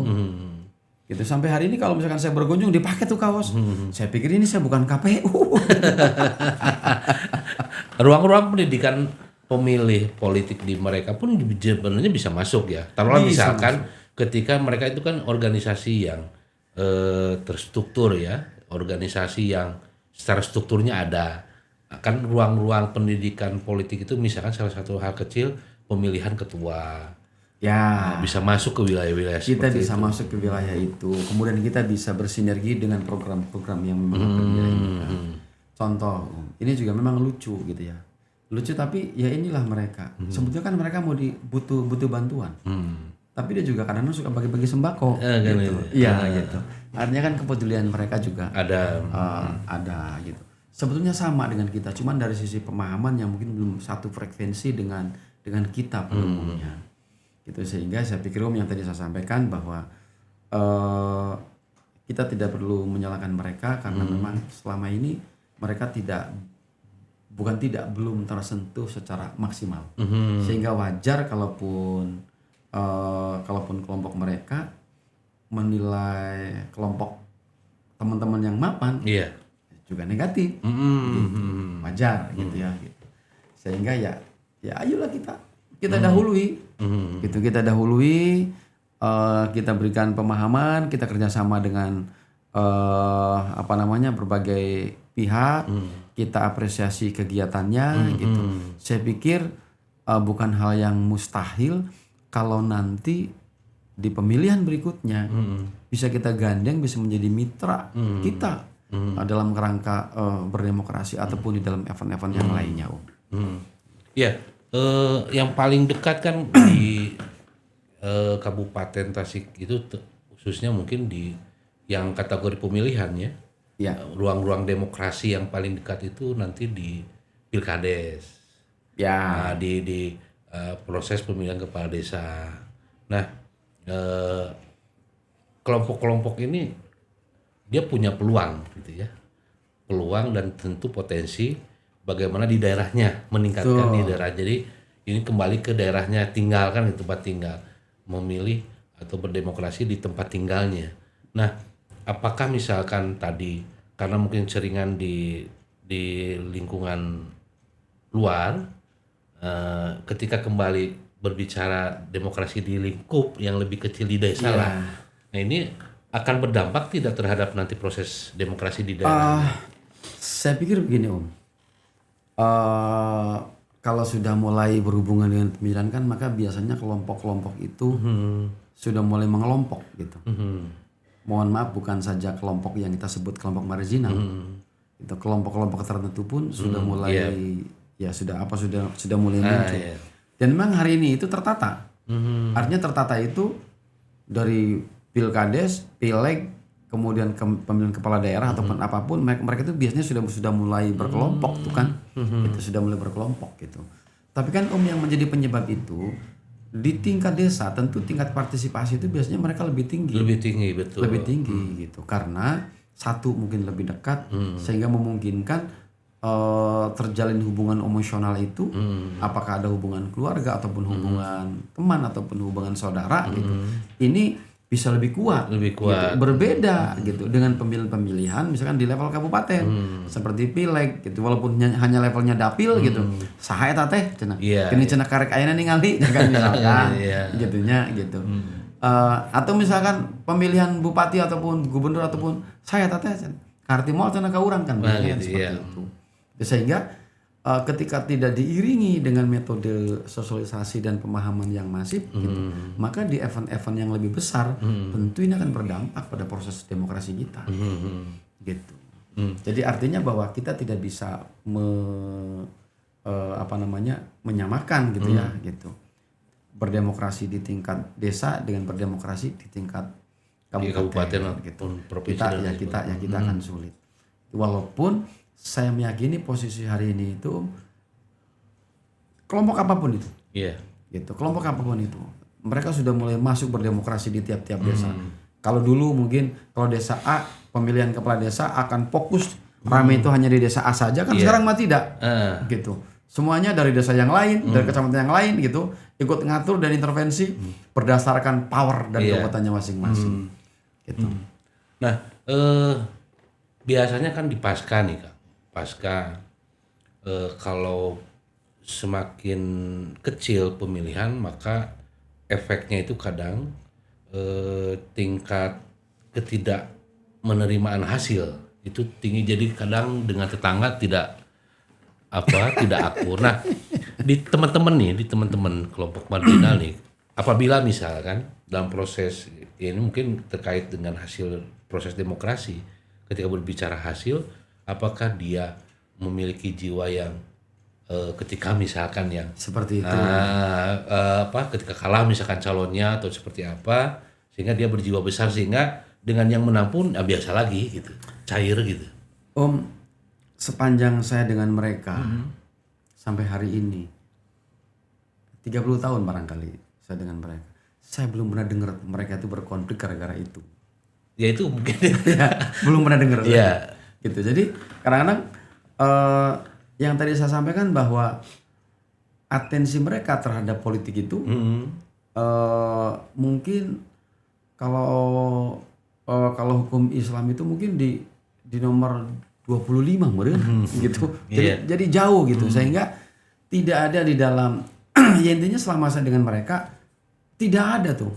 Gitu. Sampai hari ini kalau misalkan saya berkunjung dipakai tuh kaos. Saya pikir ini saya bukan KPU. Ruang-ruang pendidikan pemilih politik di mereka pun sebenarnya bisa masuk ya. Taruhlah misalkan ketika mereka itu kan organisasi yang terstruktur ya, organisasi yang secara strukturnya ada. Kan ruang-ruang pendidikan politik itu misalkan salah satu hal kecil pemilihan ketua. Ya, Bisa masuk ke wilayah-wilayah kita seperti bisa itu. masuk ke wilayah itu. Kemudian kita bisa bersinergi dengan program-program yang memang akan dilakukan. Contoh, ini juga memang lucu gitu ya. Lucu tapi ya inilah mereka. Sebetulnya kan mereka butuh bantuan. Tapi dia juga kadang-kadang suka bagi-bagi sembako gitu. Iya gitu. Artinya kan kepedulian mereka juga ada gitu. Sebetulnya sama dengan kita, cuman dari sisi pemahaman yang mungkin belum satu frekuensi dengan kita pada umumnya. Gitu, sehingga saya pikir yang tadi saya sampaikan bahwa kita tidak perlu menyalahkan mereka karena memang selama ini mereka belum tersentuh secara maksimal. Sehingga wajar kalaupun kelompok mereka menilai kelompok teman-teman yang mapan juga negatif. Gitu. Wajar gitu ya gitu. Sehingga ya ayolah kita dahului. Gitu, kita dahului, kita berikan pemahaman, kita kerjasama dengan berbagai pihak, kita apresiasi kegiatannya gitu. Saya pikir bukan hal yang mustahil kalau nanti di pemilihan berikutnya bisa kita gandeng, bisa menjadi mitra kita dalam kerangka berdemokrasi ataupun di dalam event-event yang lainnya. Ya, yang paling dekat kan di Kabupaten Tasik itu khususnya mungkin di yang kategori pemilihan ya. Ruang-ruang demokrasi yang paling dekat itu nanti di Pilkades. Nah, di proses pemilihan kepala desa. Nah, kelompok-kelompok ini dia punya peluang gitu ya. Peluang dan tentu potensi bagaimana di daerahnya meningkatkan di daerah. Jadi ini kembali ke daerahnya, tinggalkan di tempat tinggal, memilih atau berdemokrasi di tempat tinggalnya. Nah, apakah misalkan tadi karena mungkin seringan di lingkungan luar, ketika kembali berbicara demokrasi di lingkup yang lebih kecil di desa lah. Nah ini akan berdampak tidak terhadap nanti proses demokrasi di daerah? Saya pikir begini kalau sudah mulai berhubungan dengan pemilihan kan maka biasanya kelompok-kelompok itu sudah mulai mengelompok gitu. Mohon maaf, bukan saja kelompok yang kita sebut kelompok marginal, itu kelompok-kelompok tertentu pun sudah mulai sudah mulai muncul. Dan memang hari ini itu tertata. Artinya tertata itu dari pilkades, pileg, kemudian pemilihan kepala daerah ataupun apapun, mereka itu biasanya sudah mulai berkelompok tuh kan. Itu sudah mulai berkelompok gitu. Tapi kan yang menjadi penyebab itu di tingkat desa tentu tingkat partisipasi itu biasanya mereka lebih tinggi. Betul. Lebih tinggi gitu. Karena satu mungkin lebih dekat sehingga memungkinkan terjalin hubungan emosional itu, apakah ada hubungan keluarga ataupun hubungan teman ataupun hubungan saudara gitu. Ini bisa lebih kuat. Gitu. Berbeda gitu dengan pemilihan misalkan di level kabupaten seperti pileg gitu, walaupun hanya levelnya dapil gitu. Saha eta teh cenah. Kini cenah karek ayeuna ningali kan misalkan gitunya gitu. Atau misalkan pemilihan bupati ataupun gubernur ataupun saya teh karti moal cenah ka urang kan seperti itu. Sehingga ketika tidak diiringi dengan metode sosialisasi dan pemahaman yang masif gitu, maka di event-event yang lebih besar tentu ini akan berdampak pada proses demokrasi kita gitu. Jadi artinya bahwa kita tidak bisa menyamakan gitu ya gitu, berdemokrasi di tingkat desa dengan berdemokrasi di tingkat kabupaten gitu. Kita akan sulit, walaupun saya meyakini posisi hari ini itu kelompok apapun itu, gitu. Kelompok apapun itu, mereka sudah mulai masuk berdemokrasi di tiap-tiap desa. Kalau dulu mungkin kalau desa A pemilihan kepala desa akan fokus rame itu hanya di desa A saja, kan sekarang mah tidak, gitu. Semuanya dari desa yang lain, dari kecamatan yang lain, gitu, ikut ngatur dan intervensi berdasarkan power dan kekuatannya masing-masing, gitu. Nah, biasanya kan di pasca nih Kak, kalau semakin kecil pemilihan maka efeknya itu kadang tingkat ketidakmenerimaan hasil itu tinggi, jadi kadang dengan tetangga tidak akur. Nah, di teman-teman kelompok marginal nih, apabila misalkan dalam proses ini mungkin terkait dengan hasil proses demokrasi, ketika berbicara hasil, apakah dia memiliki jiwa yang ketika misalkan yang Seperti itu. Ketika kalah misalkan calonnya atau seperti apa, sehingga dia berjiwa besar sehingga dengan yang menang pun biasa lagi gitu, cair gitu. Sepanjang saya dengan mereka sampai hari ini 30 tahun barangkali saya dengan mereka, saya belum pernah dengar mereka itu berkonflik gara-gara itu. Ya itu mungkin Ya, belum pernah dengar. Ya. Gitu. Jadi kadang-kadang yang tadi saya sampaikan bahwa atensi mereka terhadap politik itu mungkin kalau hukum Islam itu mungkin di nomor 25 mungkin gitu. Jadi jauh gitu, sehingga tidak ada di dalam ya intinya selama saya dengan mereka tidak ada tuh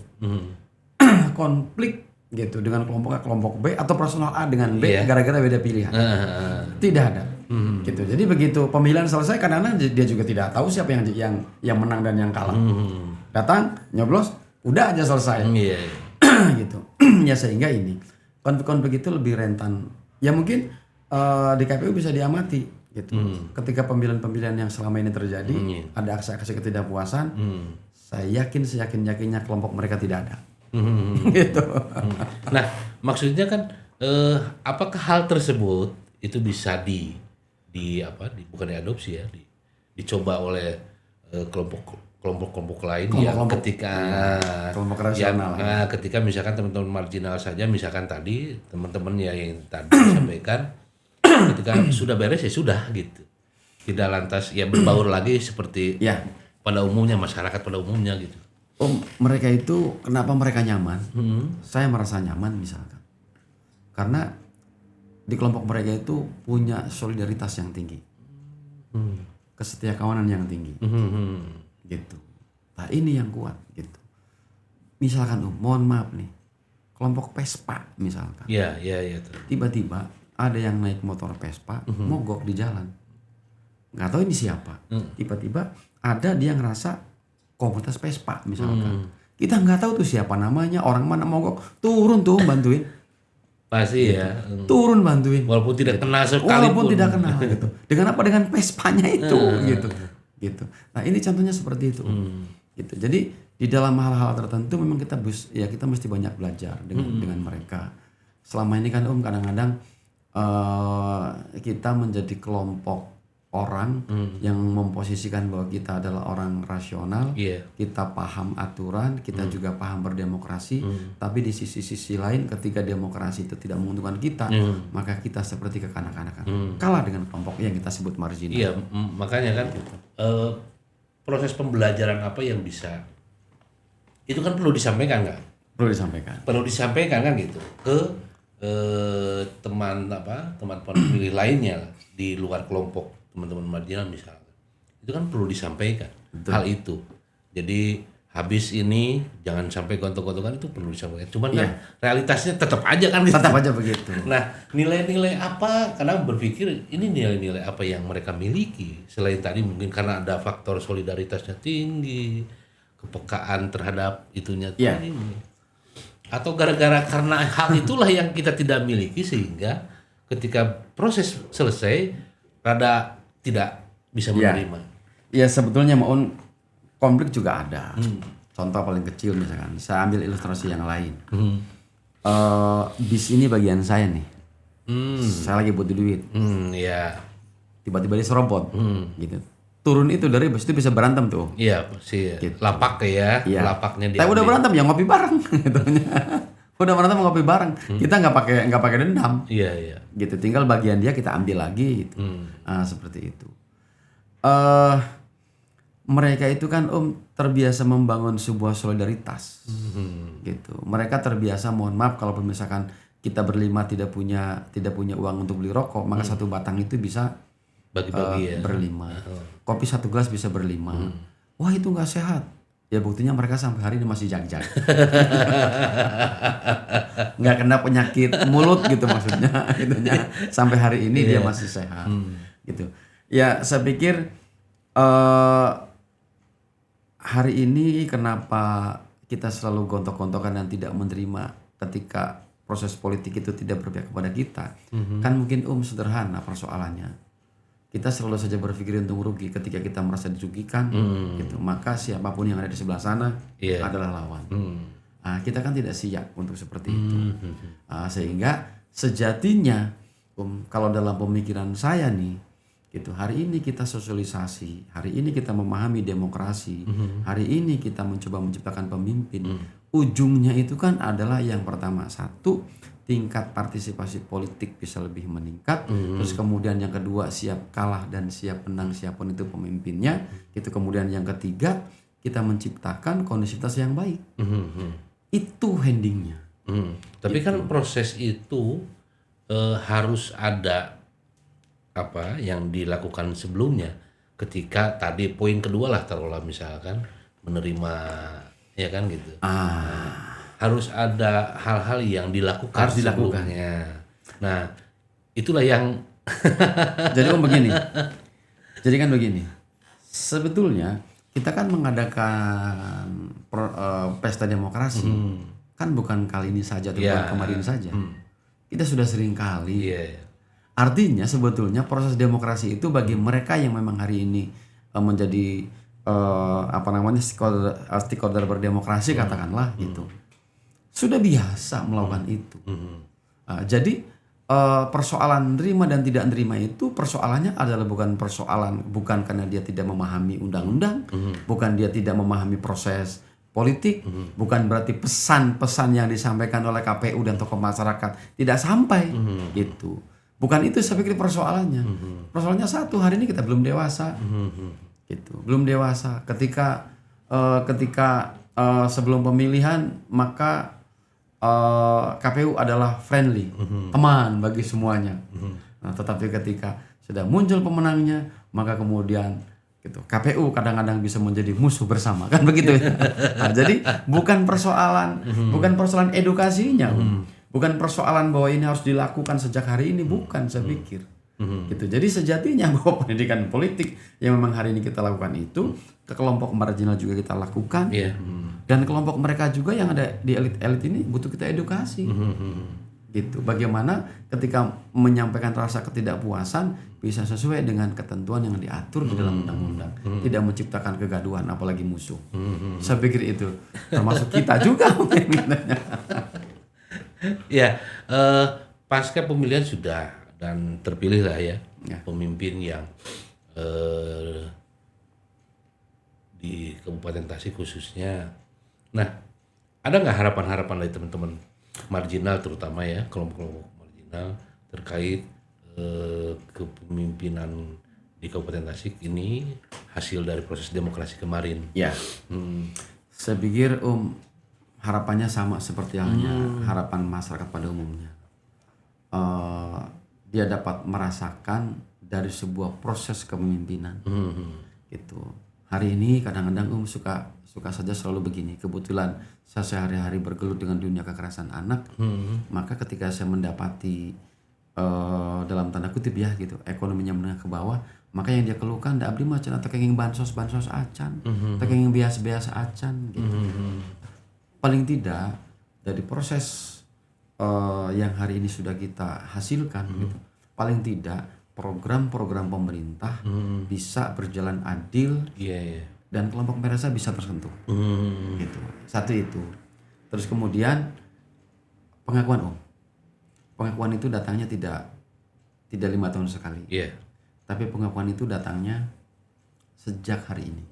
konflik gitu dengan kelompok B atau personal A dengan B gara-gara beda pilihan. Tidak ada. Gitu. Jadi begitu pemilihan selesai, kadang-kadang dia juga tidak tahu siapa yang menang dan yang kalah. Datang, nyoblos, udah aja selesai. Gitu. Ya sehingga ini konflik-konflik itu lebih rentan. Ya mungkin di KPU bisa diamati gitu. Ketika pemilihan-pemilihan yang selama ini terjadi, ada aksi-aksi ketidakpuasan, saya yakin-yakinnya kelompok mereka tidak ada. Gitu. Nah, maksudnya kan apakah hal tersebut itu bisa bukan diadopsi ya, dicoba oleh kelompok lain kelompok rasional. Ketika misalkan teman-teman marginal saja, misalkan tadi teman-teman yang tadi sampaikan, ketika sudah beres ya sudah gitu, tidak lantas ya berbaur lagi seperti pada umumnya, masyarakat pada umumnya gitu. Mereka itu kenapa mereka nyaman? Saya merasa nyaman misalkan karena di kelompok mereka itu punya solidaritas yang tinggi, kesetiakawanan yang tinggi, gitu. Nah ini yang kuat gitu. Misalkan mohon maaf nih, kelompok Vespa misalkan, tiba-tiba ada yang naik motor Vespa mogok di jalan, nggak tahu ini siapa, tiba-tiba ada dia ngerasa komunitas Vespa misalkan, kita nggak tahu tuh siapa namanya, orang mana mogok, turun tuh bantuin. Pasti gitu. Turun bantuin. Walaupun tidak kenal sekalipun. Walaupun tidak kenal gitu. Dengan apa? Dengan Vespanya itu gitu. Nah, ini contohnya seperti itu. Gitu. Jadi di dalam hal-hal tertentu memang kita mesti banyak belajar dengan mereka. Selama ini kan kadang-kadang kita menjadi kelompok orang yang memposisikan bahwa kita adalah orang rasional, kita paham aturan, kita juga paham berdemokrasi, tapi di sisi lain ketika demokrasi itu tidak menguntungkan kita, maka kita seperti kekanak-kanakan, kalah dengan kelompok yang kita sebut marginal. Iya, makanya kan proses pembelajaran apa yang bisa itu kan perlu disampaikan kan? Perlu disampaikan kan gitu ke teman pemilih lainnya di luar kelompok teman-teman marginal misalnya, itu kan perlu disampaikan. Betul. Hal itu. Jadi habis ini jangan sampai gontok-gontokan, itu perlu disampaikan. Cuman kan realitasnya tetap aja kan gitu. Tetap aja begitu. Nah, nilai-nilai apa? Karena berpikir ini nilai-nilai apa yang mereka miliki selain tadi mungkin karena ada faktor solidaritasnya tinggi, kepekaan terhadap itunya tinggi. Atau gara-gara karena hal itulah yang kita tidak miliki sehingga ketika proses selesai rada tidak bisa menerima. Ya sebetulnya konflik juga ada. Contoh paling kecil misalkan, saya ambil ilustrasi yang lain. Bis ini bagian saya nih. Saya lagi butuh duit, Iya. tiba-tiba dia serobot, gitu. Turun itu dari bus itu bisa berantem tuh. Iya, si lapak ya, Iya. lapaknya Tapi udah diambil. berantem ya ngopi bareng, gitu. Udah berantem ngopi bareng. Kita nggak pakai dendam, Iya, iya. gitu. Tinggal bagian dia kita ambil lagi, gitu. Seperti itu. eh Mereka itu kan terbiasa membangun sebuah solidaritas, gitu. Mereka terbiasa, mohon maaf kalau misalkan kita berlima tidak punya uang untuk beli rokok, maka satu batang itu bisa Bagi-bagi ya. berlima. Kopi satu gelas bisa berlima. Wah itu nggak sehat. Ya buktinya mereka sampai hari ini masih jag-jag. Nggak kena penyakit mulut gitu maksudnya. Itunya. Sampai hari ini dia masih sehat. Gitu. Ya saya pikir hari ini kenapa kita selalu gontok-gontokan dan tidak menerima ketika proses politik itu tidak berpihak kepada kita. Kan mungkin sederhana persoalannya. Kita selalu saja berpikir untung rugi ketika kita merasa dirugikan, gitu. Maka siapapun yang ada di sebelah sana adalah lawan. Kita kan tidak siap untuk seperti itu. Sehingga sejatinya, kalau dalam pemikiran saya nih, gitu. Hari ini kita sosialisasi, hari ini kita memahami demokrasi, hari ini kita mencoba menciptakan pemimpin. Ujungnya itu kan adalah yang pertama, satu, tingkat partisipasi politik bisa lebih meningkat. Terus kemudian yang kedua, siap kalah dan siap menang siapapun itu pemimpinnya. Itu kemudian yang ketiga, kita menciptakan kondisivitas yang baik. Itu endingnya. Tapi kan proses itu harus ada apa yang dilakukan sebelumnya. Ketika tadi poin kedua lah, taruhlah misalkan menerima, ya kan gitu. Harus ada hal-hal yang dilakukan sebelumnya. Nah, itulah yang Jadi kan begini. Sebetulnya kita kan mengadakan pesta demokrasi kan bukan kali ini saja atau bukan kemarin saja. Kita sudah sering kali. Artinya sebetulnya proses demokrasi itu bagi mereka yang memang hari ini menjadi stakeholder berdemokrasi katakanlah gitu. Sudah biasa melakukan itu. Jadi persoalan nerima dan tidak nerima itu persoalannya adalah bukan karena dia tidak memahami undang-undang, bukan dia tidak memahami proses politik, bukan berarti pesan-pesan yang disampaikan oleh KPU dan tokoh masyarakat tidak sampai gitu. Bukan itu saya pikir persoalannya. Persoalannya satu, hari ini kita belum dewasa. Gitu. Belum dewasa ketika sebelum pemilihan maka KPU adalah friendly, teman bagi semuanya. Nah, tetapi ketika sudah muncul pemenangnya, maka kemudian gitu, KPU kadang-kadang bisa menjadi musuh bersama, kan begitu ya. Nah, jadi bukan persoalan edukasinya, bukan persoalan bahwa ini harus dilakukan sejak hari ini, bukan saya pikir. Gitu. Jadi sejatinya bahwa pendidikan politik yang memang hari ini kita lakukan itu ke kelompok marginal juga kita lakukan, dan kelompok mereka juga yang ada di elit-elit ini butuh kita edukasi. Gitu. Bagaimana ketika menyampaikan rasa ketidakpuasan bisa sesuai dengan ketentuan yang diatur di dalam undang-undang, tidak menciptakan kegaduhan apalagi musuh. Saya pikir itu termasuk kita juga mungkin. Ya, pasca pemilihan sudah dan terpilih lah ya pemimpin yang di Kabupaten Tasik khususnya. Nah, ada nggak harapan-harapan dari teman-teman marginal terutama ya, kelompok-kelompok marginal terkait kepemimpinan di Kabupaten Tasik ini hasil dari proses demokrasi kemarin? Ya, saya pikir harapannya sama seperti halnya harapan masyarakat pada umumnya. Dia dapat merasakan dari sebuah proses kepemimpinan. Gitu. Hari ini kadang-kadang suka saja selalu begini. Kebetulan saya sehari-hari bergelut dengan dunia kekerasan anak. Maka ketika saya mendapati dalam tanda kutip ya gitu, ekonominya menengah ke bawah, maka yang dia keluhkan da abdi macan atau kenging bansos acan, atau kenging biasa acan gitu. Paling tidak dari proses yang hari ini sudah kita hasilkan gitu, paling tidak program-program pemerintah bisa berjalan adil, dan kelompok merasa bisa tersentuh. Gitu. Satu itu. Terus kemudian pengakuan pengakuan itu datangnya tidak 5 tahun sekali. Iya. Tapi pengakuan itu datangnya sejak hari ini.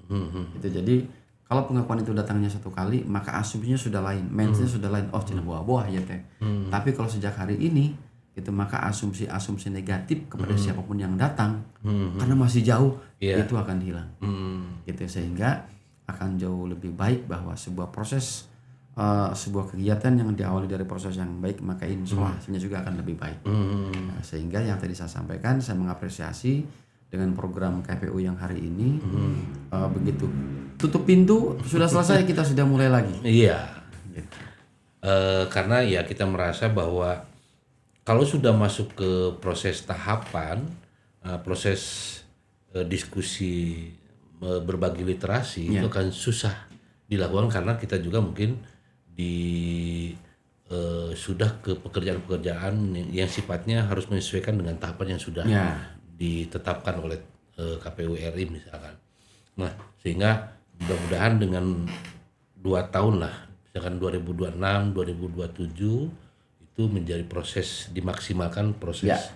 Itu jadi kalau pengakuan itu datangnya satu kali, maka asumsinya sudah lain, mindsetnya sudah lain. Oh, cina buah-buah ya teh. Tapi kalau sejak hari ini, itu maka asumsi negatif kepada siapapun yang datang, karena masih jauh, itu akan hilang. Gitu sehingga akan jauh lebih baik bahwa sebuah proses, sebuah kegiatan yang diawali dari proses yang baik, maka insya Allah hasilnya juga akan lebih baik. Nah, sehingga yang tadi saya sampaikan, saya mengapresiasi dengan program KPU yang hari ini, begitu tutup pintu sudah selesai, kita sudah mulai lagi. Iya. Gitu. Karena ya kita merasa bahwa kalau sudah masuk ke proses tahapan, proses diskusi berbagi literasi itu akan susah dilakukan karena kita juga mungkin sudah ke pekerjaan-pekerjaan yang sifatnya harus menyesuaikan dengan tahapan yang sudah ditetapkan oleh KPU RI misalkan. Nah, sehingga mudah-mudahan dengan 2 tahun lah, misalkan 2026, 2027 itu menjadi proses, dimaksimalkan proses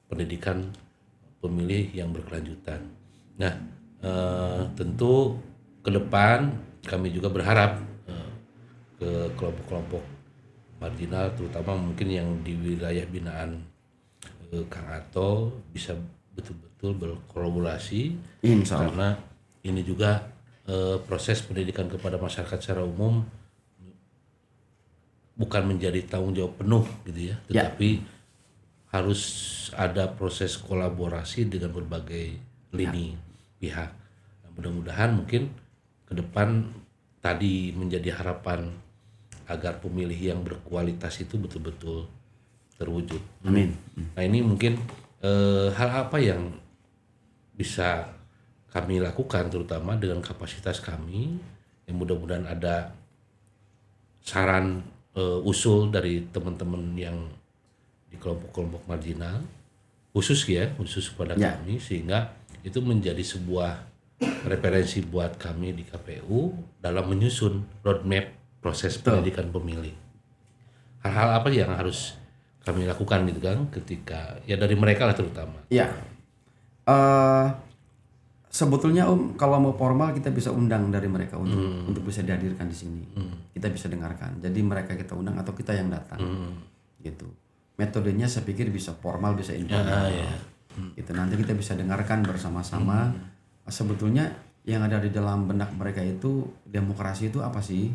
pendidikan pemilih yang berkelanjutan. Nah, tentu ke depan kami juga berharap ke kelompok-kelompok marginal, terutama mungkin yang di wilayah binaan Kang Ato, bisa betul-betul berkolaborasi, karena ini juga proses pendidikan kepada masyarakat secara umum bukan menjadi tanggung jawab penuh gitu ya, tetapi harus ada proses kolaborasi dengan berbagai lini pihak. Nah, mudah-mudahan mungkin ke depan tadi menjadi harapan agar pemilih yang berkualitas itu betul-betul terwujud. Amin. Nah, ini mungkin hal apa yang bisa kami lakukan terutama dengan kapasitas kami, yang mudah-mudahan ada saran usul dari teman-teman yang di kelompok-kelompok marginal khusus pada kami, sehingga itu menjadi sebuah referensi buat kami di KPU dalam menyusun roadmap proses pendidikan pemilih. Hal-hal apa yang harus kami lakukan gitu kan, ketika ya dari mereka lah terutama. Ya, sebetulnya kalau mau formal kita bisa undang dari mereka untuk bisa dihadirkan di sini. Kita bisa dengarkan. Jadi mereka kita undang atau kita yang datang. Gitu. Metodenya saya pikir bisa formal, bisa informal. Gitu. Nanti kita bisa dengarkan bersama-sama. Sebetulnya yang ada di dalam benak mereka itu, demokrasi itu apa sih?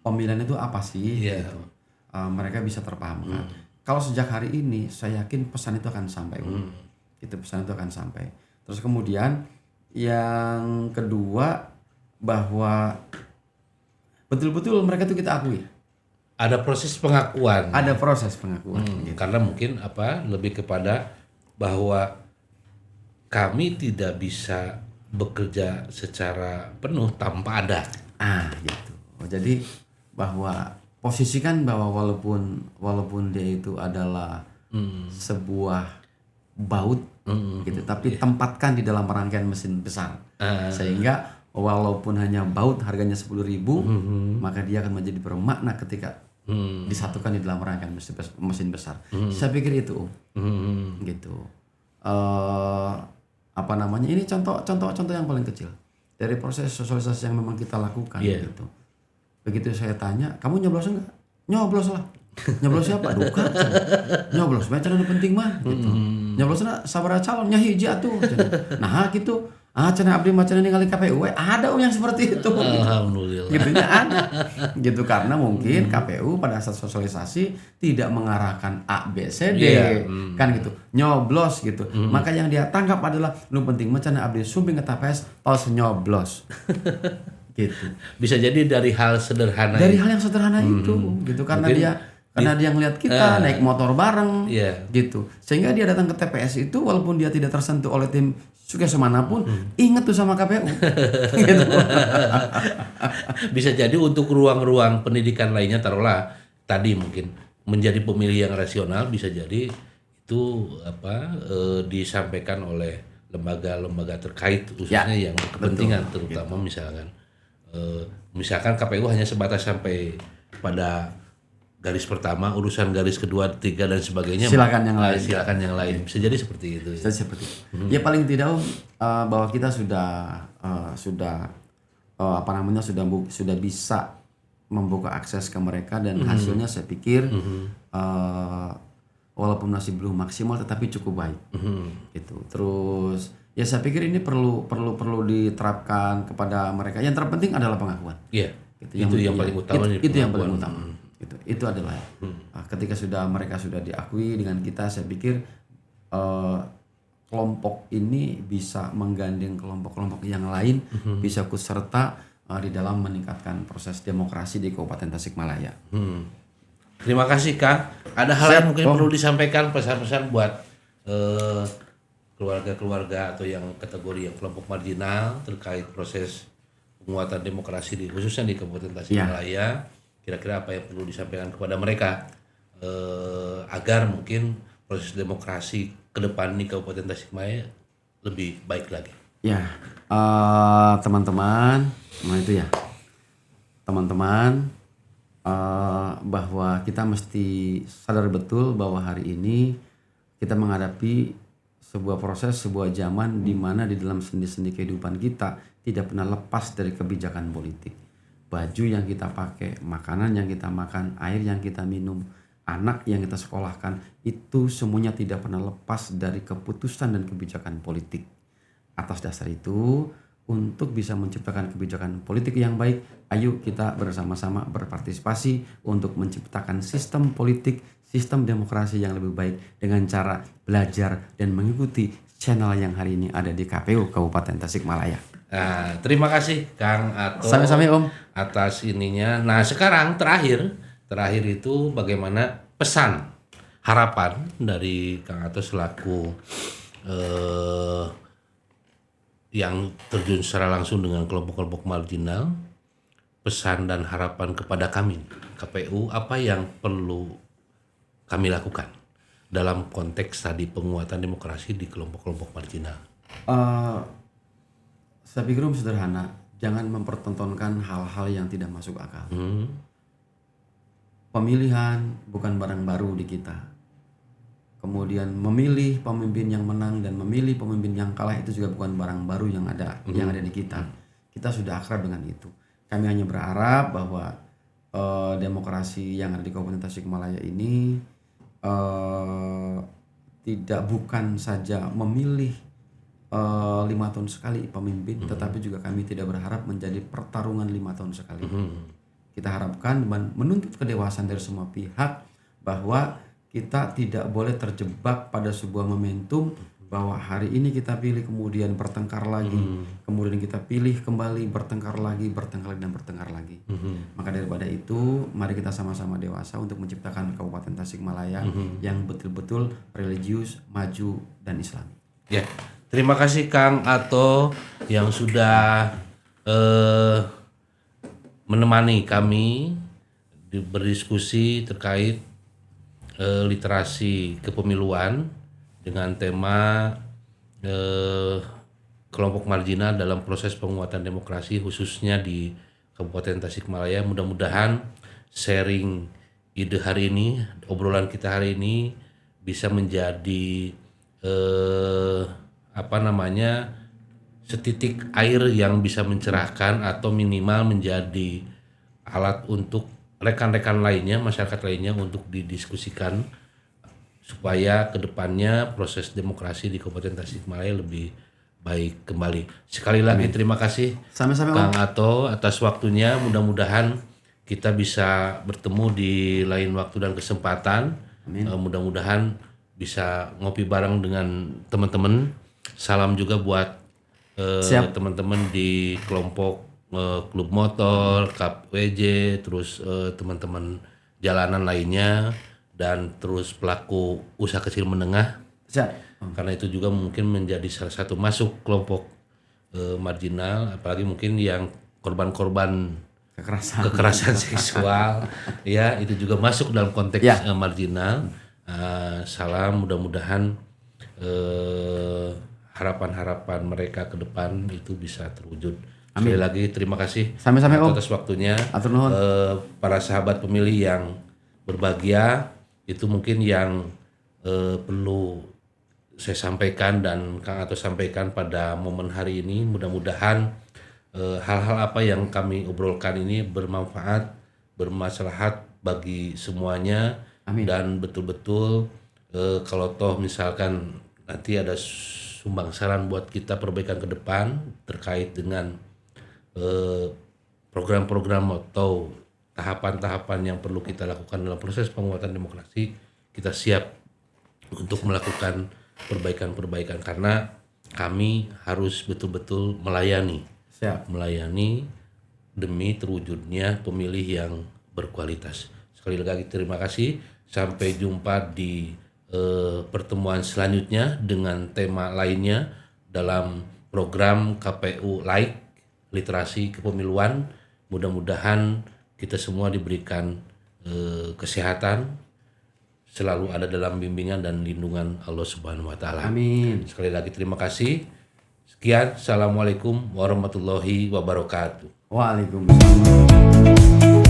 Pemilihan itu apa sih? Gitu. Mereka bisa terpahamkan. Kalau sejak hari ini, saya yakin pesan itu akan sampai. Gitu, pesan itu akan sampai. Terus kemudian yang kedua, bahwa betul-betul mereka itu kita akui. Ada proses pengakuan. Ada proses pengakuan. Gitu. Karena mungkin lebih kepada bahwa kami tidak bisa bekerja secara penuh tanpa ada. Gitu. Jadi bahwa posisikan bahwa walaupun dia itu adalah sebuah baut gitu, tapi tempatkan di dalam rangkaian mesin besar, sehingga walaupun hanya baut harganya 10.000, maka dia akan menjadi bermakna ketika disatukan di dalam rangkaian mesin besar. Saya pikir itu gitu. Ini contoh yang paling kecil dari proses sosialisasi yang memang kita lakukan gitu. Begitu saya tanya, kamu nyoblos enggak? Nyoblos lah. Nyoblos siapa? Duka. Nyoblos macam penting mah gitu. Nyoblosna sabaraha calon nya hiji atuh. Nah gitu. Cenah abdi macan ningali KPU ada yang seperti itu. Alhamdulillah. Gitu nya ada. Gitu karena mungkin KPU pada saat sosialisasi tidak mengarahkan A B C D kan gitu. Nyoblos gitu. Maka yang dia tangkap adalah nu penting mah cenah abdi sumping ke TPS tos nyoblos. Gitu. Bisa jadi dari hal sederhana. Dari hal yang sederhana itu gitu karena mungkin dia ngelihat kita naik motor bareng gitu. Sehingga dia datang ke TPS itu walaupun dia tidak tersentuh oleh tim sukses manapun, ingat tuh sama KPU. Gitu. Bisa jadi untuk ruang-ruang pendidikan lainnya, taruhlah tadi mungkin menjadi pemilih yang rasional, bisa jadi itu disampaikan oleh lembaga-lembaga terkait khususnya yang kepentingan terutama misalkan KPU hanya sebatas sampai pada garis pertama, urusan garis kedua, tiga dan sebagainya. Silakan yang lain. Silakan yang lain. Bisa jadi seperti itu. Seperti itu. Ya paling tidak Om, bahwa kita sudah sudah bisa membuka akses ke mereka dan hasilnya saya pikir walaupun masih belum maksimal tetapi cukup baik. Gitu. Terus ya saya pikir ini perlu diterapkan kepada mereka. Yang terpenting adalah pengakuan. Iya. Itu yang paling utama. Itu yang paling utama. Itu adalah ketika mereka sudah diakui dengan kita, saya pikir kelompok ini bisa menggandeng kelompok-kelompok yang lain, bisa ikut serta di dalam meningkatkan proses demokrasi di Kabupaten Tasikmalaya. Terima kasih Kang. Ada hal yang mungkin perlu disampaikan, pesan-pesan buat keluarga-keluarga atau yang kategori yang kelompok marginal terkait proses penguatan demokrasi khususnya di Kabupaten Tasikmalaya. Kira-kira apa yang perlu disampaikan kepada mereka agar mungkin proses demokrasi ke depan di Kabupaten Tasikmalaya lebih baik lagi. Ya, teman-teman, bahwa kita mesti sadar betul bahwa hari ini kita menghadapi sebuah proses, sebuah zaman di mana di dalam sendi-sendi kehidupan kita tidak pernah lepas dari kebijakan politik. Baju yang kita pakai, makanan yang kita makan, air yang kita minum, anak yang kita sekolahkan, itu semuanya tidak pernah lepas dari keputusan dan kebijakan politik. Atas dasar itu, untuk bisa menciptakan kebijakan politik yang baik, ayo kita bersama-sama berpartisipasi untuk menciptakan sistem politik, sistem demokrasi yang lebih baik dengan cara belajar dan mengikuti channel yang hari ini ada di KPU Kabupaten Tasikmalaya. Nah, terima kasih Kang Ato Sampai-sampai Om atas ininya. Nah, sekarang terakhir itu bagaimana pesan harapan dari Kang Ato selaku yang terjun secara langsung dengan kelompok-kelompok marginal, pesan dan harapan kepada kami KPU, apa yang perlu kami lakukan dalam konteks tadi penguatan demokrasi di kelompok-kelompok marginal. Saya pikir sederhana, jangan mempertontonkan hal-hal yang tidak masuk akal. Pemilihan bukan barang baru di kita. Kemudian memilih pemimpin yang menang dan memilih pemimpin yang kalah itu juga bukan barang baru yang ada di kita. Kita sudah akrab dengan itu. Kami hanya berharap bahwa demokrasi yang ada di Kabupaten Tasikmalaya ini bukan saja memilih 5 tahun sekali pemimpin, tetapi juga kami tidak berharap menjadi pertarungan 5 tahun sekali. Kita harapkan menuntut kedewasaan dari semua pihak bahwa kita tidak boleh terjebak pada sebuah momentum bahwa hari ini kita pilih kemudian bertengkar lagi, kemudian kita pilih kembali bertengkar lagi dan bertengkar lagi. Maka daripada itu, mari kita sama-sama dewasa untuk menciptakan Kabupaten Tasikmalaya yang betul-betul religius, maju dan Islami. Ya. Terima kasih Kang Ato yang sudah menemani kami berdiskusi terkait literasi kepemiluan dengan tema kelompok marginal dalam proses penguatan demokrasi khususnya di Kabupaten Tasikmalaya. Mudah-mudahan sharing ide hari ini, obrolan kita hari ini bisa menjadi setitik air yang bisa mencerahkan atau minimal menjadi alat untuk rekan-rekan lainnya, masyarakat lainnya untuk didiskusikan supaya kedepannya proses demokrasi di Kabupaten Tasikmalaya lebih baik kembali. Sekali lagi terima kasih Sama-sama, Kang Ato atas waktunya. Mudah-mudahan kita bisa bertemu di lain waktu dan kesempatan. Mudah-mudahan bisa ngopi bareng dengan teman-teman. Salam juga buat teman-teman di kelompok klub motor, KPWJ, terus teman-teman jalanan lainnya, dan terus pelaku usaha kecil menengah. Karena itu juga mungkin menjadi salah satu masuk kelompok marginal, apalagi mungkin yang korban-korban kekerasan seksual, ya itu juga masuk dalam konteks marginal. Salam, mudah-mudahan harapan-harapan mereka ke depan itu bisa terwujud. Sekali lagi terima kasih atas waktunya para sahabat pemilih yang berbahagia. Itu mungkin yang perlu saya sampaikan dan Kang Ato sampaikan pada momen hari ini. Mudah-mudahan hal-hal apa yang kami obrolkan ini bermanfaat, bermaslahat bagi semuanya. Amin. Dan betul-betul kalau toh misalkan nanti ada sumbang saran buat kita perbaikan ke depan terkait dengan program-program atau tahapan-tahapan yang perlu kita lakukan dalam proses penguatan demokrasi, kita siap untuk melakukan perbaikan-perbaikan karena kami harus betul-betul melayani. Siap. Melayani demi terwujudnya pemilih yang berkualitas. Sekali lagi terima kasih. Sampai jumpa di pertemuan selanjutnya dengan tema lainnya dalam program KPU Like Literasi Kepemiluan. Mudah-mudahan kita semua diberikan kesehatan, selalu ada dalam bimbingan dan lindungan Allah Subhanahu wa taala. Amin. Sekali lagi terima kasih. Sekian, assalamualaikum warahmatullahi wabarakatuh. Waalaikumsalam.